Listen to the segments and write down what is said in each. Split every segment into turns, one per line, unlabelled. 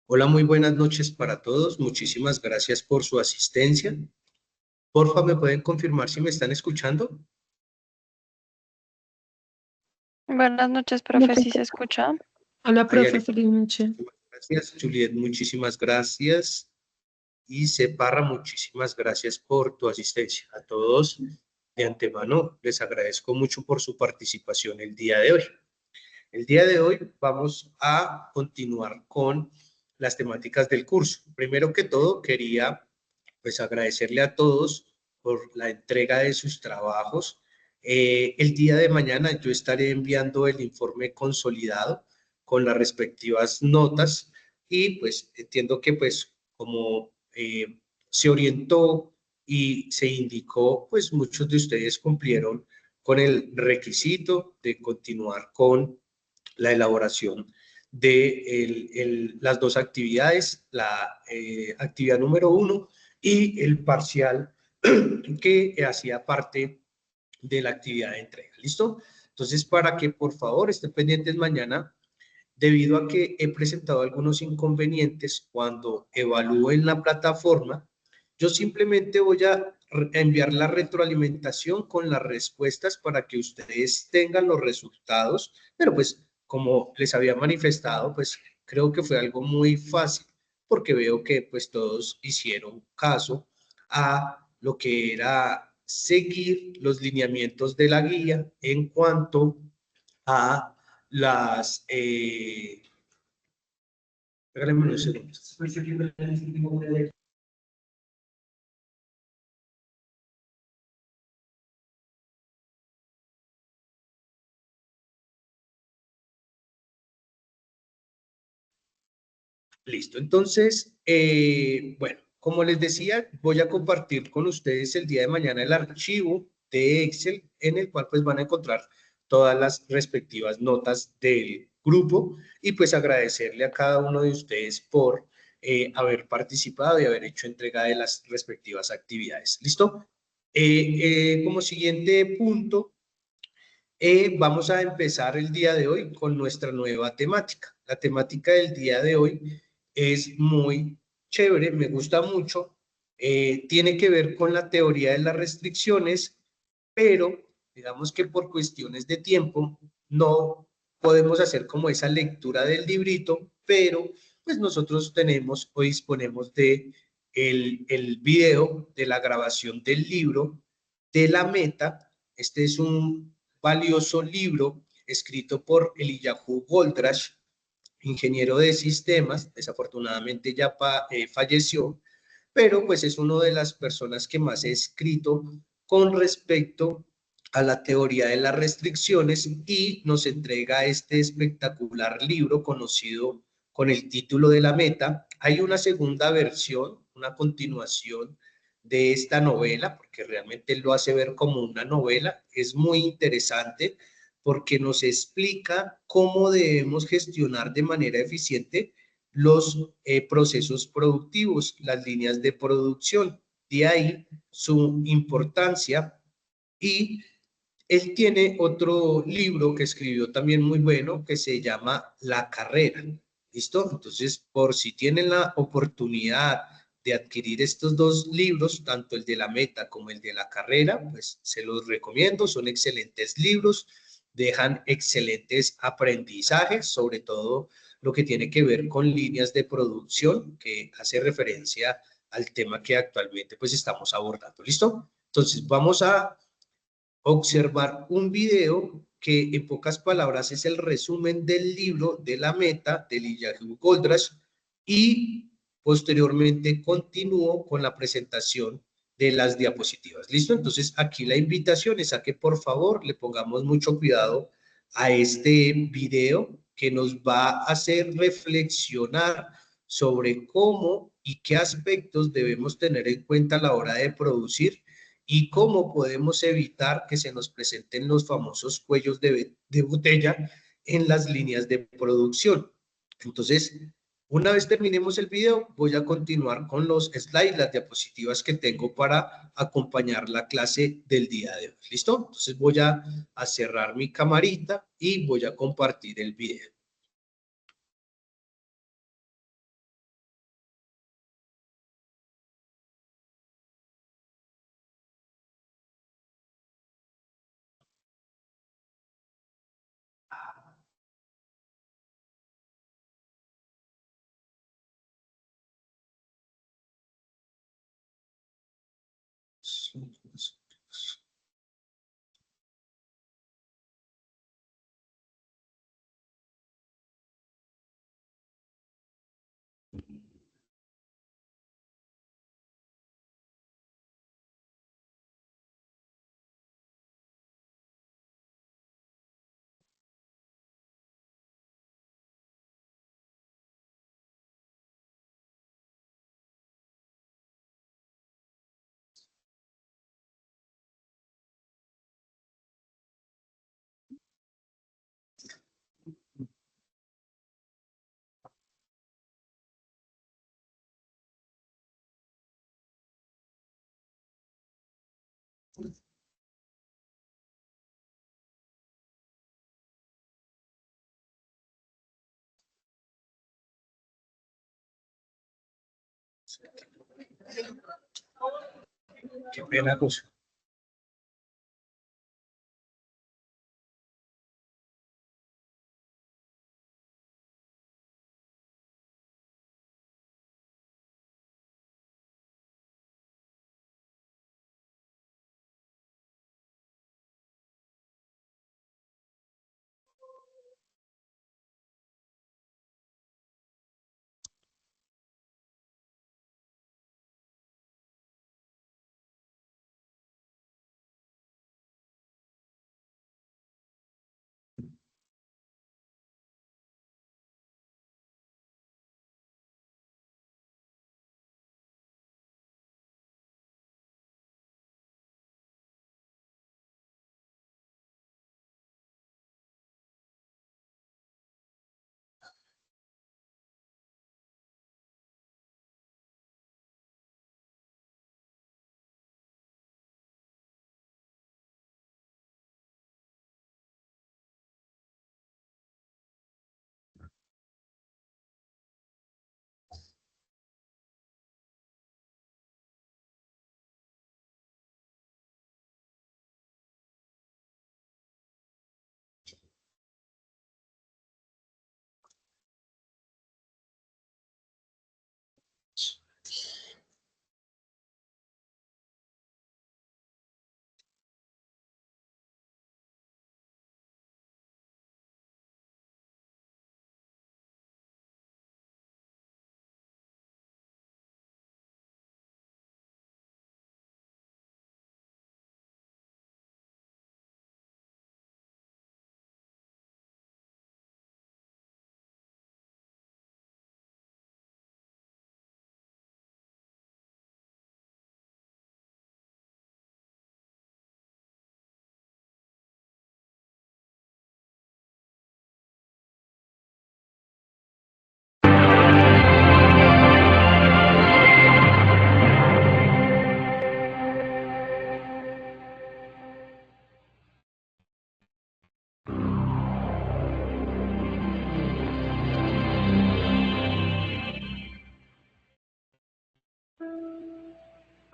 Hola, muy buenas noches para todos. Muchísimas gracias por su asistencia. Porfa, ¿me pueden confirmar si me están escuchando?
Buenas noches, profe, ¿sí se escucha?
Hola,
Ay,
profe,
Ale,
feliz noche.
gracias. Juliet, muchísimas gracias. Y Separra, muchísimas gracias por tu asistencia. A todos, de antemano, les agradezco mucho por su participación el día de hoy. El día de hoy vamos a continuar con las temáticas del curso. Primero que todo, quería pues agradecerle a todos por la entrega de sus trabajos. El día de mañana yo estaré enviando el informe consolidado con las respectivas notas y pues entiendo que pues como se orientó y se indicó, pues muchos de ustedes cumplieron con el requisito de continuar con la elaboración de las dos actividades, la actividad número 1 y el parcial que hacía parte de la actividad de entrega. ¿Listo? Entonces, para que por favor estén pendientes mañana, debido a que he presentado algunos inconvenientes cuando evalúen la plataforma, yo simplemente voy a enviar la retroalimentación con las respuestas para que ustedes tengan los resultados, pero pues como les había manifestado, pues creo que fue algo muy fácil porque veo que pues todos hicieron caso a lo que era seguir los lineamientos de la guía en cuanto a las... Regálame unos segundos. Listo, entonces, bueno, como les decía, voy a compartir con ustedes el día de mañana el archivo de Excel en el cual pues van a encontrar todas las respectivas notas del grupo y pues agradecerle a cada uno de ustedes por haber participado y haber hecho entrega de las respectivas actividades. ¿Listo? Como siguiente punto, vamos a empezar el día de hoy con nuestra nueva temática. La temática del día de hoy es muy chévere, me gusta mucho. Tiene que ver con la teoría de las restricciones, pero digamos que por cuestiones de tiempo no podemos hacer como esa lectura del librito, pero pues nosotros tenemos o disponemos de el video de la grabación del libro de la meta. Este es un valioso libro escrito por Eliyahu Goldrash, ingeniero de sistemas, desafortunadamente ya falleció, pero pues es una de las personas que más ha escrito con respecto a la teoría de las restricciones y nos entrega este espectacular libro conocido con el título de la meta. Hay una segunda versión, una continuación de esta novela, porque realmente lo hace ver como una novela, es muy interesante porque nos explica cómo debemos gestionar de manera eficiente los procesos productivos, las líneas de producción. De ahí su importancia. Y él tiene otro libro que escribió también muy bueno que se llama La Carrera. ¿Listo? Entonces, por si tienen la oportunidad de adquirir estos dos libros, tanto el de la meta como el de la carrera, pues se los recomiendo, son excelentes libros, dejan excelentes aprendizajes, sobre todo lo que tiene que ver con líneas de producción, que hace referencia al tema que actualmente pues estamos abordando. ¿Listo? Entonces, vamos a observar un video que en pocas palabras es el resumen del libro de la meta de Eliyahu Goldrash y posteriormente continúo con la presentación de las diapositivas. ¿Listo? Entonces aquí la invitación es a que por favor le pongamos mucho cuidado a este video que nos va a hacer reflexionar sobre cómo y qué aspectos debemos tener en cuenta a la hora de producir y cómo podemos evitar que se nos presenten los famosos cuellos de botella en las líneas de producción. Entonces, una vez terminemos el video, voy a continuar con los slides, las diapositivas que tengo para acompañar la clase del día de hoy. ¿Listo? Entonces voy a cerrar mi camarita y voy a compartir el video. Qué pena, José.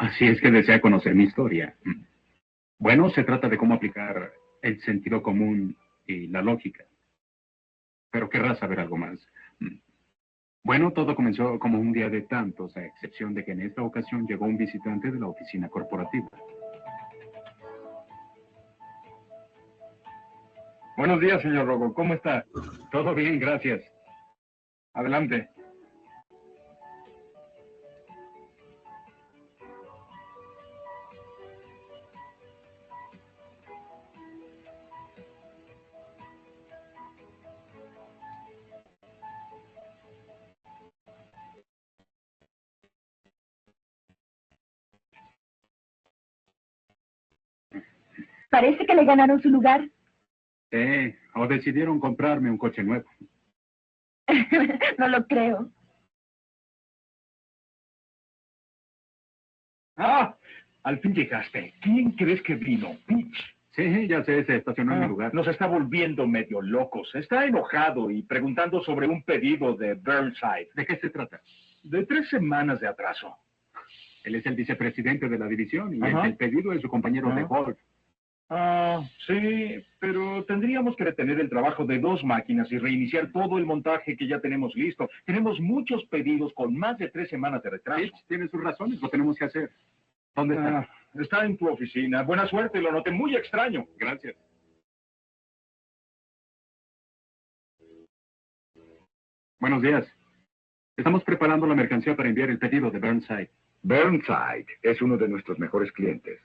Así es que desea conocer mi historia. Bueno, se trata de cómo aplicar el sentido común y la lógica. Pero querrás saber algo más. Bueno, todo comenzó como un día de tantos, a excepción de que en esta ocasión llegó un visitante de la oficina corporativa.
Buenos días, señor Rogo. ¿Cómo está?
Todo bien, gracias.
Adelante.
Parece que le ganaron su lugar.
O decidieron comprarme un coche nuevo.
No lo creo.
¡Ah! Al fin llegaste. ¿Quién crees que vino? Peach.
Sí, ya sé, se estacionó en mi lugar.
Nos está volviendo medio locos. Está enojado y preguntando sobre un pedido de Burnside.
¿De qué se trata?
De 3 semanas de atraso.
Él es el vicepresidente de la división y
Ajá.
el pedido es su compañero de
Ajá.
golf.
Sí, pero tendríamos que detener el trabajo de 2 máquinas y reiniciar todo el montaje que ya tenemos listo. Tenemos muchos pedidos con más de 3 semanas de retraso.
Sí, tiene sus razones, lo tenemos que hacer. ¿Dónde está?
Está en tu oficina. Buena suerte, lo noté muy extraño.
Gracias. Buenos días. Estamos preparando la mercancía para enviar el pedido de Burnside.
Burnside es uno de nuestros mejores clientes.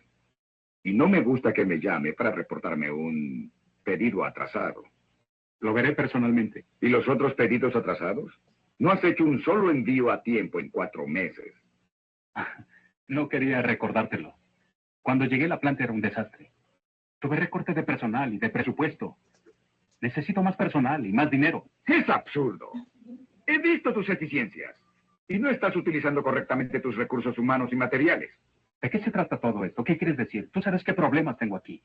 Y no me gusta que me llame para reportarme un pedido atrasado.
Lo veré personalmente.
¿Y los otros pedidos atrasados? No has hecho un solo envío a tiempo en 4 meses.
No quería recordártelo. Cuando llegué la planta era un desastre. Tuve recorte de personal y de presupuesto. Necesito más personal y más dinero.
Es absurdo. He visto tus eficiencias. Y no estás utilizando correctamente tus recursos humanos y materiales.
¿De qué se trata todo esto? ¿Qué quieres decir? Tú sabes qué problemas tengo aquí.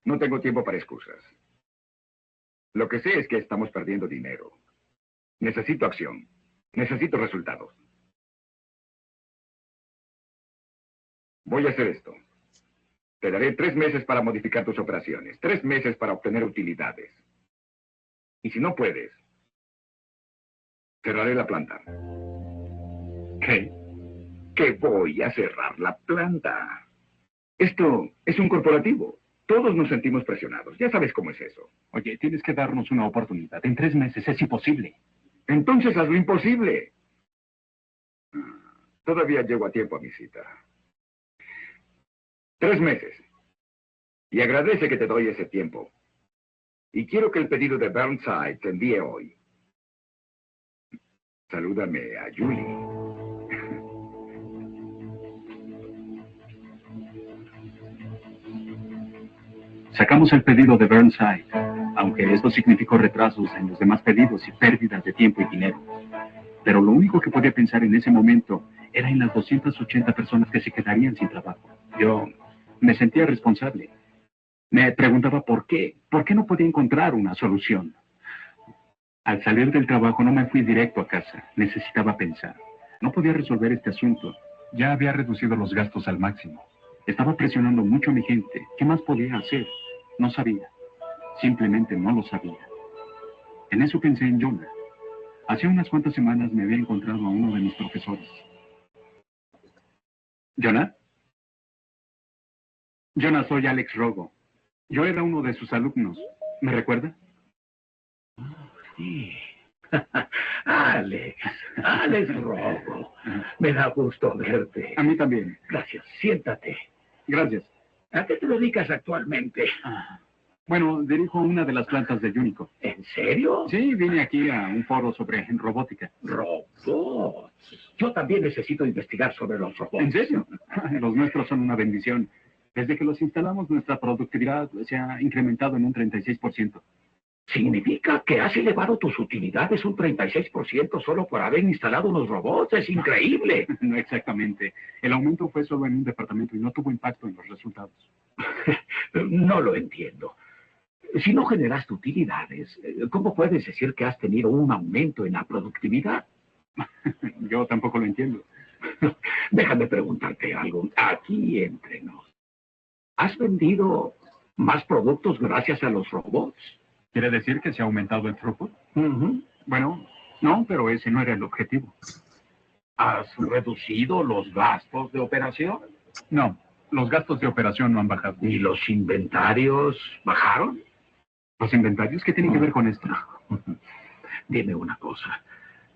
No tengo tiempo para excusas. Lo que sé es que estamos perdiendo dinero. Necesito acción. Necesito resultados. Voy a hacer esto. Te daré 3 meses para modificar tus operaciones. 3 meses para obtener utilidades. Y si no puedes, cerraré la planta.
¿Qué?
Que voy a cerrar la planta. Esto es un corporativo. Todos nos sentimos presionados. Ya sabes cómo es eso.
Oye, tienes que darnos una oportunidad. En 3 meses es imposible.
Entonces haz lo imposible. Todavía llego a tiempo a mi cita. 3 meses. Y agradece que te doy ese tiempo. Y quiero que el pedido de Burnside te envíe hoy. Salúdame a Julie.
Sacamos el pedido de Burnside, aunque esto significó retrasos en los demás pedidos y pérdidas de tiempo y dinero. Pero lo único que podía pensar en ese momento era en las 280 personas que se quedarían sin trabajo. Yo me sentía responsable. Me preguntaba por qué no podía encontrar una solución. Al salir del trabajo no me fui directo a casa. Necesitaba pensar. No podía resolver este asunto. Ya había reducido los gastos al máximo. Estaba presionando mucho a mi gente. ¿Qué más podía hacer? No sabía. Simplemente no lo sabía. En eso pensé en Jonah. Hace unas cuantas semanas me había encontrado a uno de mis profesores. ¿Jonah? Jonah, soy Alex Rogo. Yo era uno de sus alumnos. ¿Me recuerda?
Sí. Alex Rogo. Me da gusto verte.
A mí también.
Gracias. Siéntate.
Gracias.
¿A qué te dedicas actualmente?
Bueno, dirijo una de las plantas de Unico.
¿En serio?
Sí, vine aquí a un foro sobre robótica.
Robots. Yo también necesito investigar sobre los robots.
¿En serio? Los nuestros son una bendición. Desde que los instalamos, nuestra productividad se ha incrementado en un 36%.
Significa que has elevado tus utilidades un 36% solo por haber instalado unos robots. ¡Es increíble!
No exactamente. El aumento fue solo en un departamento y no tuvo impacto en los resultados.
No lo entiendo. Si no generaste utilidades, ¿cómo puedes decir que has tenido un aumento en la productividad?
Yo tampoco lo entiendo.
Déjame preguntarte algo. Aquí entre nos. ¿Has vendido más productos gracias a los robots?
¿Quiere decir que se ha aumentado el throughput?
Ujú.
Bueno, no, pero ese no era el objetivo.
¿Has reducido los gastos de operación?
No, los gastos de operación no han bajado.
¿Y los inventarios bajaron?
¿Los inventarios? ¿Qué tienen que ver con esto?
Dime una cosa.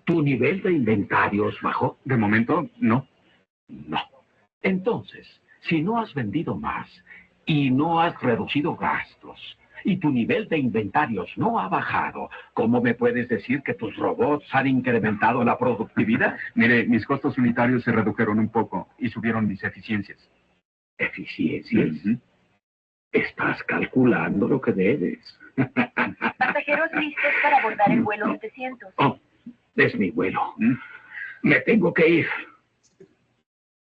¿Tu nivel de inventarios bajó?
De momento, no.
No. Entonces, si no has vendido más y no has reducido gastos, y tu nivel de inventarios no ha bajado. ¿Cómo me puedes decir que tus robots han incrementado la productividad?
Mire, mis costos unitarios se redujeron un poco y subieron mis eficiencias.
¿Eficiencias?
Ujú.
Estás calculando lo que debes.
Pasajeros listos para abordar el vuelo 700.
Oh, es mi vuelo.
¿Mm?
Me tengo que ir.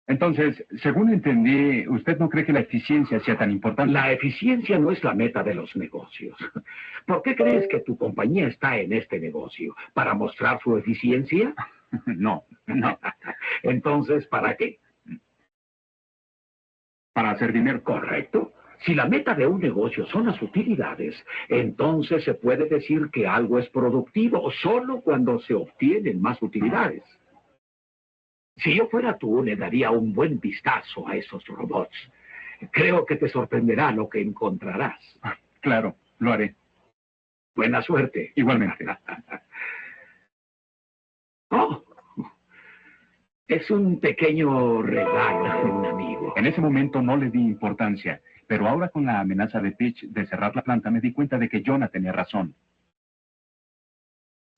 Entonces, según entendí, usted no cree que la eficiencia sea tan importante.
La eficiencia no es la meta de los negocios. ¿Por qué crees que tu compañía está en este negocio? ¿Para mostrar su eficiencia?
No.
Entonces, ¿para qué?
Para hacer dinero.
Correcto. Si la meta de un negocio son las utilidades, entonces se puede decir que algo es productivo solo cuando se obtienen más utilidades. Si yo fuera tú, le daría un buen vistazo a esos robots. Creo que te sorprenderá lo que encontrarás.
Claro, lo haré.
Buena suerte.
Igualmente.
Oh, es un pequeño regalo de un amigo.
En ese momento no le di importancia, pero ahora con la amenaza de Pitch de cerrar la planta me di cuenta de que Jonah tenía razón.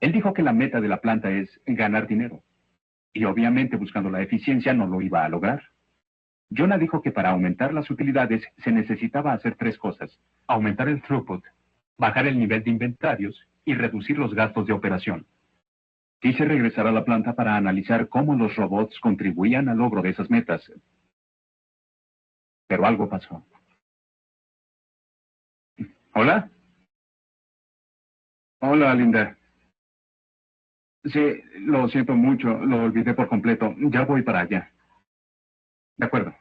Él dijo que la meta de la planta es ganar dinero. Y obviamente buscando la eficiencia no lo iba a lograr. Jonah dijo que para aumentar las utilidades se necesitaba hacer 3 cosas. Aumentar el throughput, bajar el nivel de inventarios y reducir los gastos de operación. Quise regresar a la planta para analizar cómo los robots contribuían al logro de esas metas. Pero algo pasó. ¿Hola? Hola, Linda. Sí, lo siento mucho, lo olvidé por completo. Ya voy para allá. De acuerdo.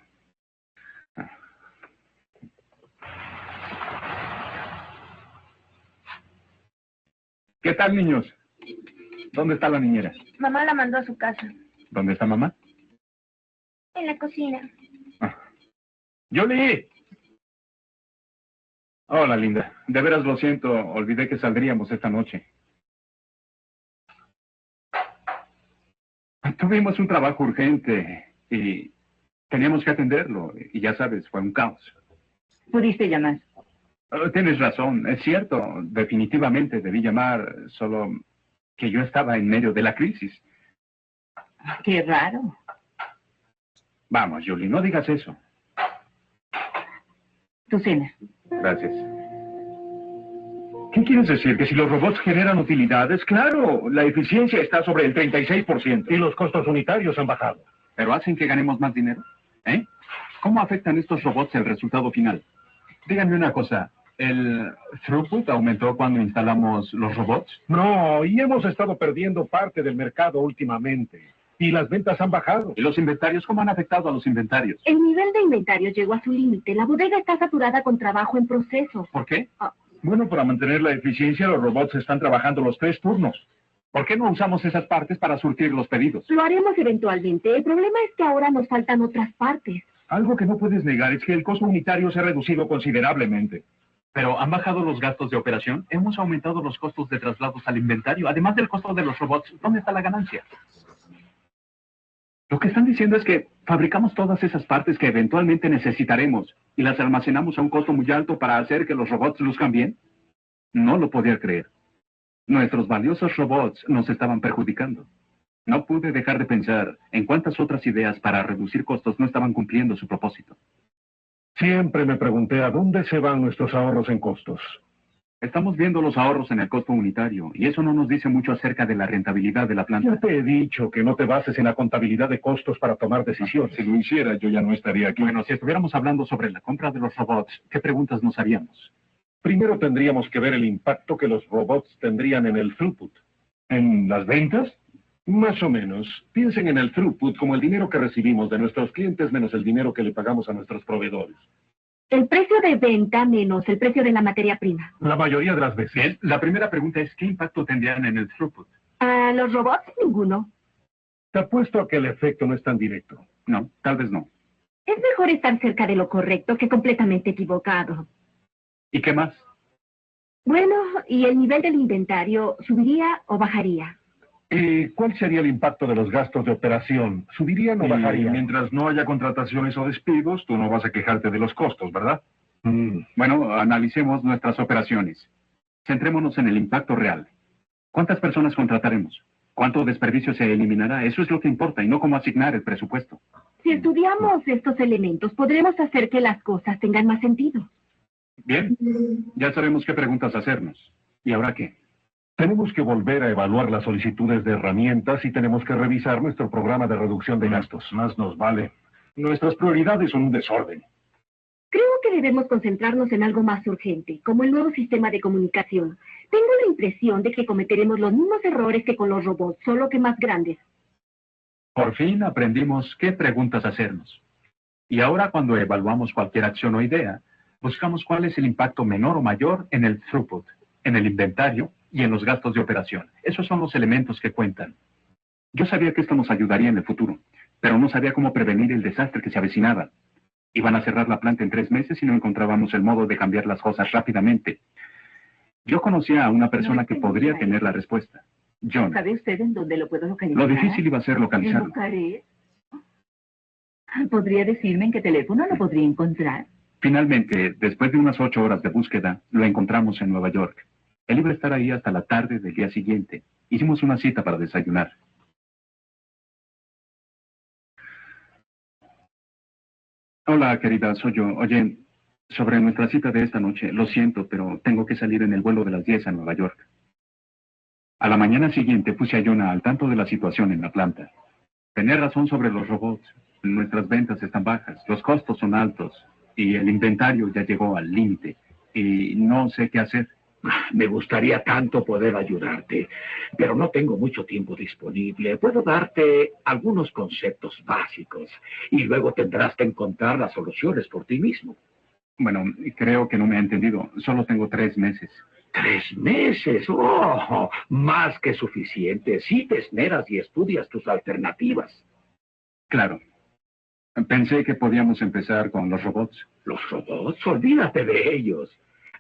¿Qué tal, niños? ¿Dónde está la niñera?
Mamá la mandó a su casa.
¿Dónde está mamá?
En la cocina.
¡Yoli! Hola, Linda. De veras lo siento, olvidé que saldríamos esta noche. Tuvimos un trabajo urgente y teníamos que atenderlo. Y ya sabes, fue un caos.
¿Pudiste llamar?
Tienes razón, es cierto. Definitivamente debí llamar, solo que yo estaba en medio de la crisis.
Qué raro.
Vamos, Julie, no digas eso.
Tu cena.
Gracias. ¿Qué quieres decir? ¿Que si los robots generan utilidades? Claro, la eficiencia está sobre el 36%.
Y los costos unitarios han bajado.
¿Pero hacen que ganemos más dinero? ¿Eh? ¿Cómo afectan estos robots el resultado final? Díganme una cosa, ¿el throughput aumentó cuando instalamos los robots?
No, y hemos estado perdiendo parte del mercado últimamente. Y las ventas han bajado.
¿Y los inventarios? ¿Cómo han afectado a los inventarios?
El nivel de inventarios llegó a su límite. La bodega está saturada con trabajo en proceso.
¿Por qué?
Bueno, para mantener la eficiencia, los robots están trabajando los 3 turnos.
¿Por qué no usamos esas partes para surtir los pedidos?
Lo haremos eventualmente. El problema es que ahora nos faltan otras partes.
Algo que no puedes negar es que el costo unitario se ha reducido considerablemente.
¿Pero han bajado los gastos de operación? Hemos aumentado los costos de traslados al inventario, además del costo de los robots. ¿Dónde está la ganancia? Lo que están diciendo es que fabricamos todas esas partes que eventualmente necesitaremos y las almacenamos a un costo muy alto para hacer que los robots luzcan bien. No lo podía creer. Nuestros valiosos robots nos estaban perjudicando. No pude dejar de pensar en cuántas otras ideas para reducir costos no estaban cumpliendo su propósito.
Siempre me pregunté a dónde se van nuestros ahorros en costos.
Estamos viendo los ahorros en el costo unitario y eso no nos dice mucho acerca de la rentabilidad de la planta.
Ya te he dicho que no te bases en la contabilidad de costos para tomar decisiones.
Si lo hiciera, yo ya no estaría aquí. Bueno, si estuviéramos hablando sobre la compra de los robots, ¿qué preguntas nos haríamos?
Primero tendríamos que ver el impacto que los robots tendrían en el throughput. ¿En las ventas? Más o menos. Piensen en el throughput como el dinero que recibimos de nuestros clientes menos el dinero que le pagamos a nuestros proveedores.
El precio de venta menos el precio de la materia prima.
La mayoría de las veces.
Bien, la primera pregunta es, ¿qué impacto tendrían en el throughput?
¿A los robots? Ninguno.
Te apuesto a que el efecto no es tan directo.
No, tal vez no.
Es mejor estar cerca de lo correcto que completamente equivocado.
¿Y qué más?
Bueno, ¿y el nivel del inventario subiría o bajaría?
¿Y cuál sería el impacto de los gastos de operación? ¿Subirían o bajarían?
Mientras no haya contrataciones o despidos, tú no vas a quejarte de los costos, ¿verdad?
Bueno, analicemos nuestras operaciones. Centrémonos en el impacto real. ¿Cuántas personas contrataremos? ¿Cuánto desperdicio se eliminará? Eso es lo que importa y no cómo asignar el presupuesto.
Si estudiamos estos elementos, podremos hacer que las cosas tengan más sentido.
Bien, ya sabemos qué preguntas hacernos. ¿Y ahora qué?
Tenemos que volver a evaluar las solicitudes de herramientas y tenemos que revisar nuestro programa de reducción de gastos. Más nos vale. Nuestras prioridades son un desorden.
Creo que debemos concentrarnos en algo más urgente, como el nuevo sistema de comunicación. Tengo la impresión de que cometeremos los mismos errores que con los robots, solo que más grandes.
Por fin aprendimos qué preguntas hacernos. Y ahora cuando evaluamos cualquier acción o idea, buscamos cuál es el impacto menor o mayor en el throughput, en el inventario y en los gastos de operación. Esos son los elementos que cuentan. Yo sabía que esto nos ayudaría en el futuro, pero no sabía cómo prevenir el desastre que se avecinaba. Iban a cerrar la planta en 3 meses y no encontrábamos el modo de cambiar las cosas rápidamente. Yo conocía a una persona que podría tener la respuesta. John.
¿Sabe usted en dónde lo puedo localizar?
Lo difícil iba a ser
¿En
localizarlo.
Bucarest? ¿Podría decirme en qué teléfono lo podría encontrar?
Finalmente, después de unas 8 horas de búsqueda, lo encontramos en Nueva York. Él iba a estar ahí hasta la tarde del día siguiente. Hicimos una cita para desayunar. Hola, querida, soy yo. Oye, sobre nuestra cita de esta noche, lo siento, pero tengo que salir en el vuelo de las 10 a Nueva York. A la mañana siguiente puse a Jonah al tanto de la situación en la planta. Tenía razón sobre los robots. Nuestras ventas están bajas, los costos son altos y el inventario ya llegó al límite y no sé qué hacer.
Me gustaría tanto poder ayudarte, pero no tengo mucho tiempo disponible. Puedo darte algunos conceptos básicos y luego tendrás que encontrar las soluciones por ti mismo.
Bueno, creo que no me ha entendido. Solo tengo 3 meses.
3 meses. ¡Oh! Más que suficiente. Si te esmeras y estudias tus alternativas.
Claro. Pensé que podíamos empezar con los robots.
¿Los robots? Olvídate de ellos.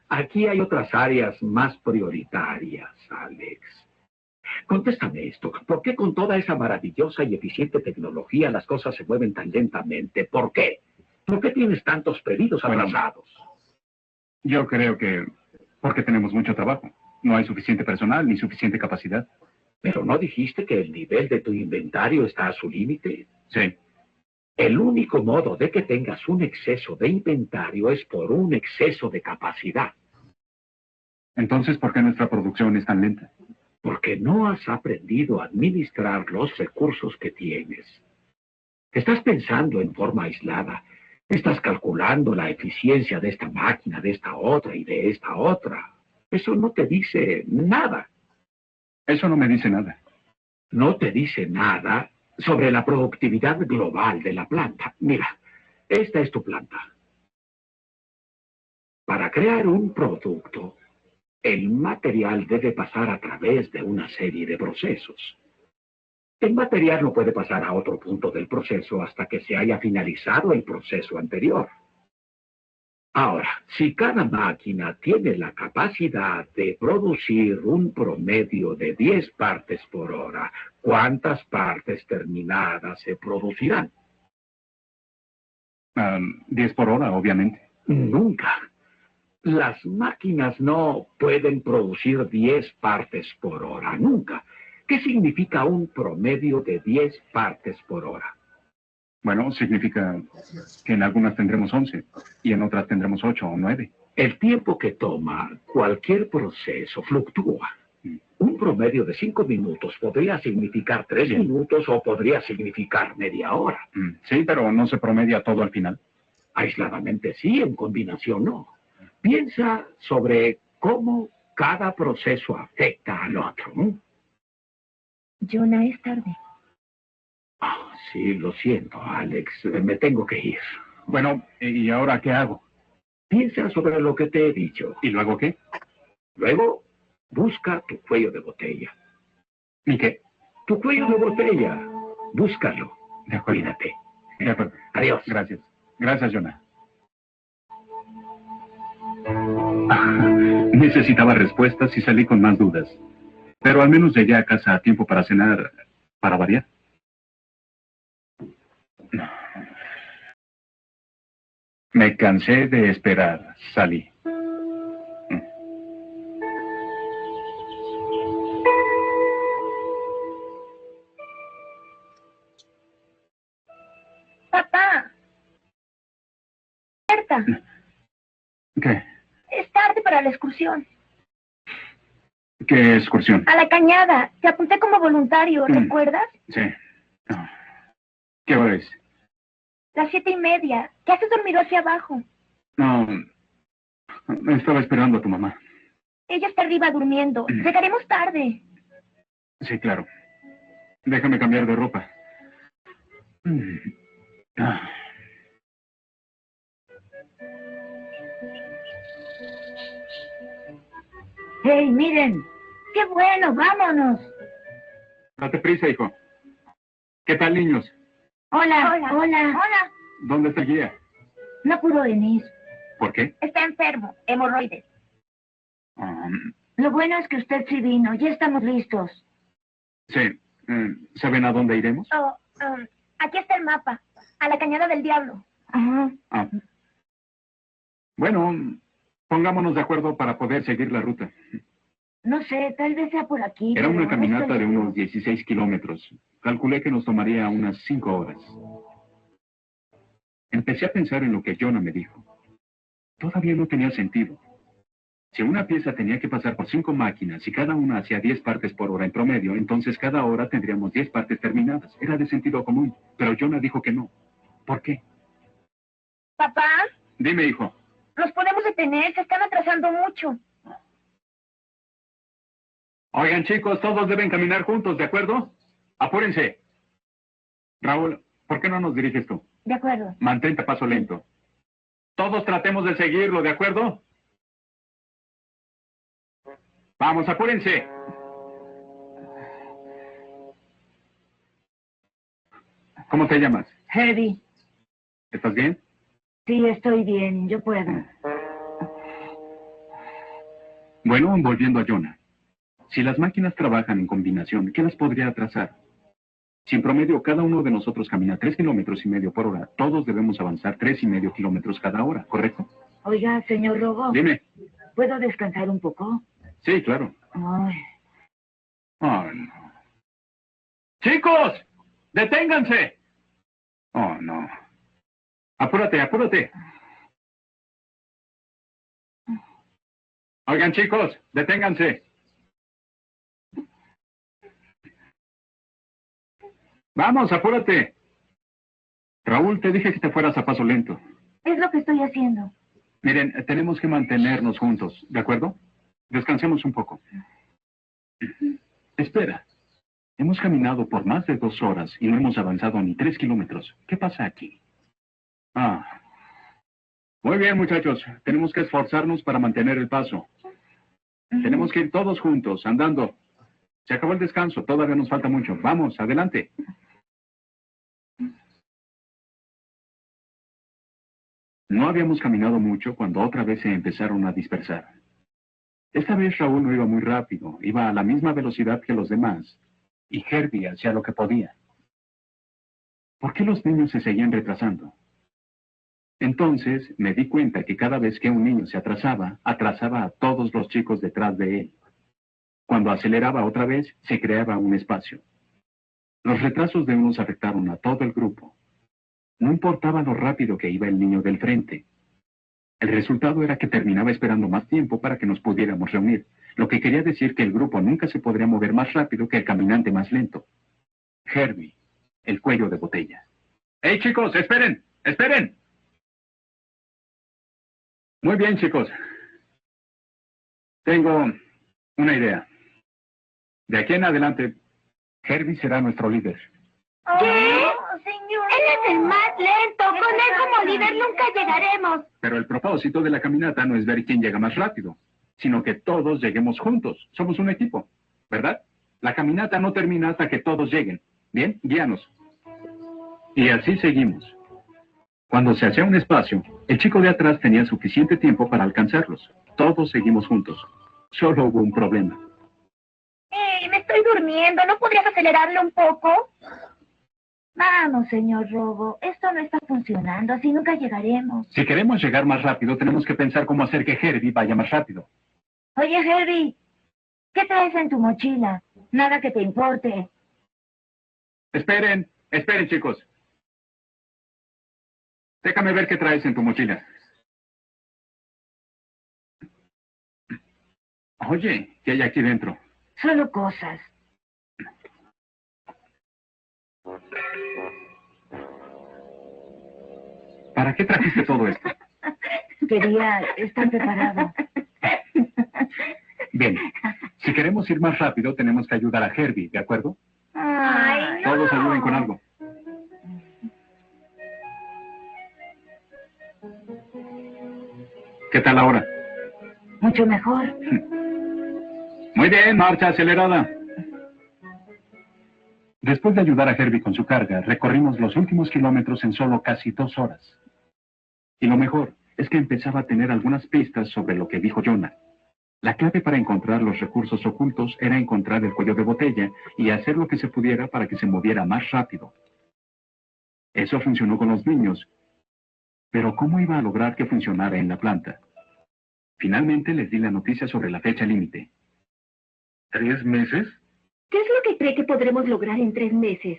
Aquí hay otras áreas más prioritarias, Alex. Contéstame esto. ¿Por qué con toda esa maravillosa y eficiente tecnología las cosas se mueven tan lentamente? ¿Por qué? ¿Por qué tienes tantos pedidos atrasados?
Yo creo que porque tenemos mucho trabajo. No hay suficiente personal ni suficiente capacidad.
¿Pero no dijiste que el nivel de tu inventario está a su límite?
Sí.
El único modo de que tengas un exceso de inventario es por un exceso de capacidad.
Entonces, ¿por qué nuestra producción es tan lenta?
Porque no has aprendido a administrar los recursos que tienes. Estás pensando en forma aislada. Estás calculando la eficiencia de esta máquina, de esta otra y de esta otra. Eso no te dice nada.
Eso no me dice nada.
No te dice nada sobre la productividad global de la planta. Mira, esta es tu planta. Para crear un producto, el material debe pasar a través de una serie de procesos. El material no puede pasar a otro punto del proceso hasta que se haya finalizado el proceso anterior. Ahora, si cada máquina tiene la capacidad de producir un promedio de 10 partes por hora, ¿cuántas partes terminadas se producirán?
10 por hora, obviamente.
Nunca. Las máquinas no pueden producir 10 partes por hora, nunca. ¿Qué significa un promedio de 10 partes por hora?
Bueno, significa que en algunas tendremos 11 y en otras tendremos 8 o 9.
El tiempo que toma cualquier proceso fluctúa. Un promedio de 5 minutos podría significar 3 minutos o podría significar media hora.
Sí, pero no se promedia todo al final.
Aisladamente sí, en combinación no. Piensa sobre cómo cada proceso afecta al otro.
Jonah, es tarde.
Sí, lo siento, Alex. Me tengo que ir.
Bueno, ¿y ahora qué hago?
Piensa sobre lo que te he dicho.
¿Y luego qué?
Luego, busca tu cuello de botella.
¿Y qué?
Tu cuello de botella. Búscalo.
De acuerdo.
Cuídate.
De acuerdo.
Adiós.
Gracias. Gracias, Jonah. Necesitaba respuestas y salí con más dudas. Pero al menos llegué a casa a tiempo para cenar, para variar. Me cansé de esperar. Salí.
Papá. Berta,
¿Qué?
es tarde para la excursión.
¿Qué excursión?
A la cañada. Te apunté como voluntario, ¿recuerdas?
Sí. Ah. ¿Qué hora es?
Las 7:30. ¿Qué haces dormido hacia abajo?
No. Estaba esperando a tu mamá.
Ella está arriba durmiendo. Llegaremos tarde.
Sí, claro. Déjame cambiar de ropa. Ah.
¡Hey, miren!
¡Qué bueno! ¡Vámonos!
Date prisa, hijo. ¿Qué tal, niños?
Hola,
Hola.
hola.
Hola.
¿Dónde está el guía?
No pudo venir.
¿Por qué?
Está enfermo. Hemorroides.
Lo bueno es que usted sí vino. Ya estamos listos.
Sí. ¿Saben a dónde iremos?
Oh, aquí está el mapa. A la cañada del diablo.
Ajá.
Ah. Bueno, pongámonos de acuerdo para poder seguir la ruta.
No sé, tal vez sea por aquí.
Era
pero
una
no
caminata
estoy
de
segura.
unos 16 kilómetros. Calculé que nos tomaría unas 5 horas. Empecé a pensar en lo que Jonah me dijo. Todavía no tenía sentido. Si una pieza tenía que pasar por 5 máquinas y cada una hacía 10 partes por hora en promedio, entonces cada hora tendríamos 10 partes terminadas. Era de sentido común, pero Jonah dijo que no. ¿Por qué?
Papá,
Dime, hijo.
nos podemos detener. Se están atrasando mucho.
Oigan, chicos, todos deben caminar juntos, ¿de acuerdo? Apúrense. Raúl, ¿por qué no nos diriges tú?
De acuerdo.
Mantente a paso lento. Todos tratemos de seguirlo, ¿de acuerdo? Vamos, apúrense. ¿Cómo te llamas?
Herbie.
¿Estás bien?
Sí, estoy bien. Yo puedo.
Bueno, volviendo a Jonah. Si las máquinas trabajan en combinación, ¿qué las podría atrasar? Si en promedio cada uno de nosotros camina 3,5 kilómetros por hora, todos debemos avanzar 3,5 kilómetros cada hora, ¿correcto?
Oiga, señor Robo.
Dime.
¿Puedo descansar un poco?
Sí, claro.
Ay.
Oh, no. ¡Chicos! ¡Deténganse! Oh, no. Apúrate, apúrate. Oigan, chicos, deténganse. Vamos, apúrate. Raúl, te dije que te fueras a paso lento.
Es lo que estoy haciendo.
Miren, tenemos que mantenernos juntos, ¿de acuerdo? Descansemos un poco. Espera. Hemos caminado por más de 2 horas y no hemos avanzado ni 3 kilómetros. ¿Qué pasa aquí? Ah. Muy bien, muchachos. Tenemos que esforzarnos para mantener el paso. Tenemos que ir todos juntos, andando. Se acabó el descanso. Todavía nos falta mucho. Vamos, adelante. No habíamos caminado mucho cuando otra vez se empezaron a dispersar. Esta vez Raúl no iba muy rápido. Iba a la misma velocidad que los demás. Y Herbie hacía lo que podía. ¿Por qué los niños se seguían retrasando? Entonces me di cuenta que cada vez que un niño se atrasaba, atrasaba a todos los chicos detrás de él. Cuando aceleraba otra vez, se creaba un espacio. Los retrasos de unos afectaron a todo el grupo. No importaba lo rápido que iba el niño del frente. El resultado era que terminaba esperando más tiempo para que nos pudiéramos reunir, lo que quería decir que el grupo nunca se podría mover más rápido que el caminante más lento. Herbie, el cuello de botella. ¡Hey, chicos, esperen! ¡Esperen! Muy bien, chicos. Tengo una idea. De aquí en adelante, Herbie será nuestro líder.
¿Qué? Señor. Él es el más lento. Con él como líder nunca llegaremos.
Pero el propósito de la caminata no es ver quién llega más rápido, sino que todos lleguemos juntos. Somos un equipo, ¿verdad? La caminata no termina hasta que todos lleguen. Bien, guíanos. Y así seguimos. Cuando se hacía un espacio, el chico de atrás tenía suficiente tiempo para alcanzarlos. Todos seguimos juntos. Solo hubo un problema.
Me estoy durmiendo. ¿No podrías acelerarlo un poco?
Vamos, señor Robo. Esto no está funcionando. Así nunca llegaremos.
Si queremos llegar más rápido, tenemos que pensar cómo hacer que Herbie vaya más rápido.
Oye, Herbie, ¿qué traes en tu mochila? Nada que te importe.
Esperen, chicos. Déjame ver qué traes en tu mochila. Oye, ¿qué hay aquí dentro?
Solo cosas.
¿Para qué trajiste todo esto?
Quería estar preparado.
Bien, si queremos ir más rápido, tenemos que ayudar a Herbie, ¿de acuerdo?
Ay, no.
Todos ayuden con algo. ¿Qué tal ahora?
Mucho mejor.
Muy bien, marcha acelerada. Después de ayudar a Herbie con su carga, recorrimos los últimos kilómetros en solo casi 2 horas. Y lo mejor es que empezaba a tener algunas pistas sobre lo que dijo Jonah. La clave para encontrar los recursos ocultos era encontrar el cuello de botella y hacer lo que se pudiera para que se moviera más rápido. Eso funcionó con los niños, pero ¿cómo iba a lograr que funcionara en la planta? Finalmente les di la noticia sobre la fecha límite.
¿3 meses?
¿Qué es lo que cree que podremos lograr en 3 meses?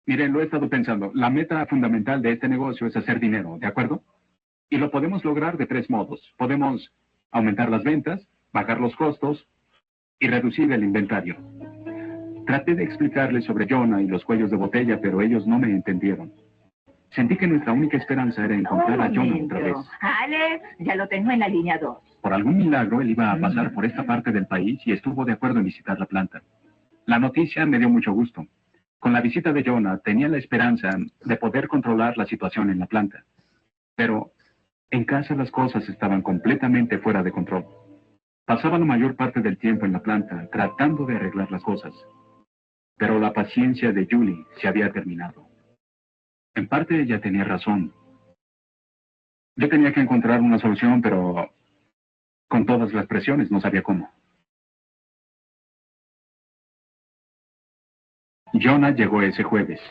Miren, lo he estado pensando. La meta fundamental de este negocio es hacer dinero, ¿de acuerdo? Y lo podemos lograr de 3 modos. Podemos aumentar las ventas, bajar los costos y reducir el inventario. Traté de explicarles sobre Jonah y los cuellos de botella, pero ellos no me entendieron. Sentí que nuestra única esperanza era encontrar a Jonah otra vez.
Alex, ya lo tengo en la línea 2.
Por algún milagro, él iba a pasar por esta parte del país y estuvo de acuerdo en visitar la planta. La noticia me dio mucho gusto. Con la visita de Jonah, tenía la esperanza de poder controlar la situación en la planta. Pero en casa las cosas estaban completamente fuera de control. Pasaba la mayor parte del tiempo en la planta tratando de arreglar las cosas. Pero la paciencia de Julie se había terminado. En parte ella tenía razón. Yo tenía que encontrar una solución, pero con todas las presiones no sabía cómo. Jonah llegó ese jueves.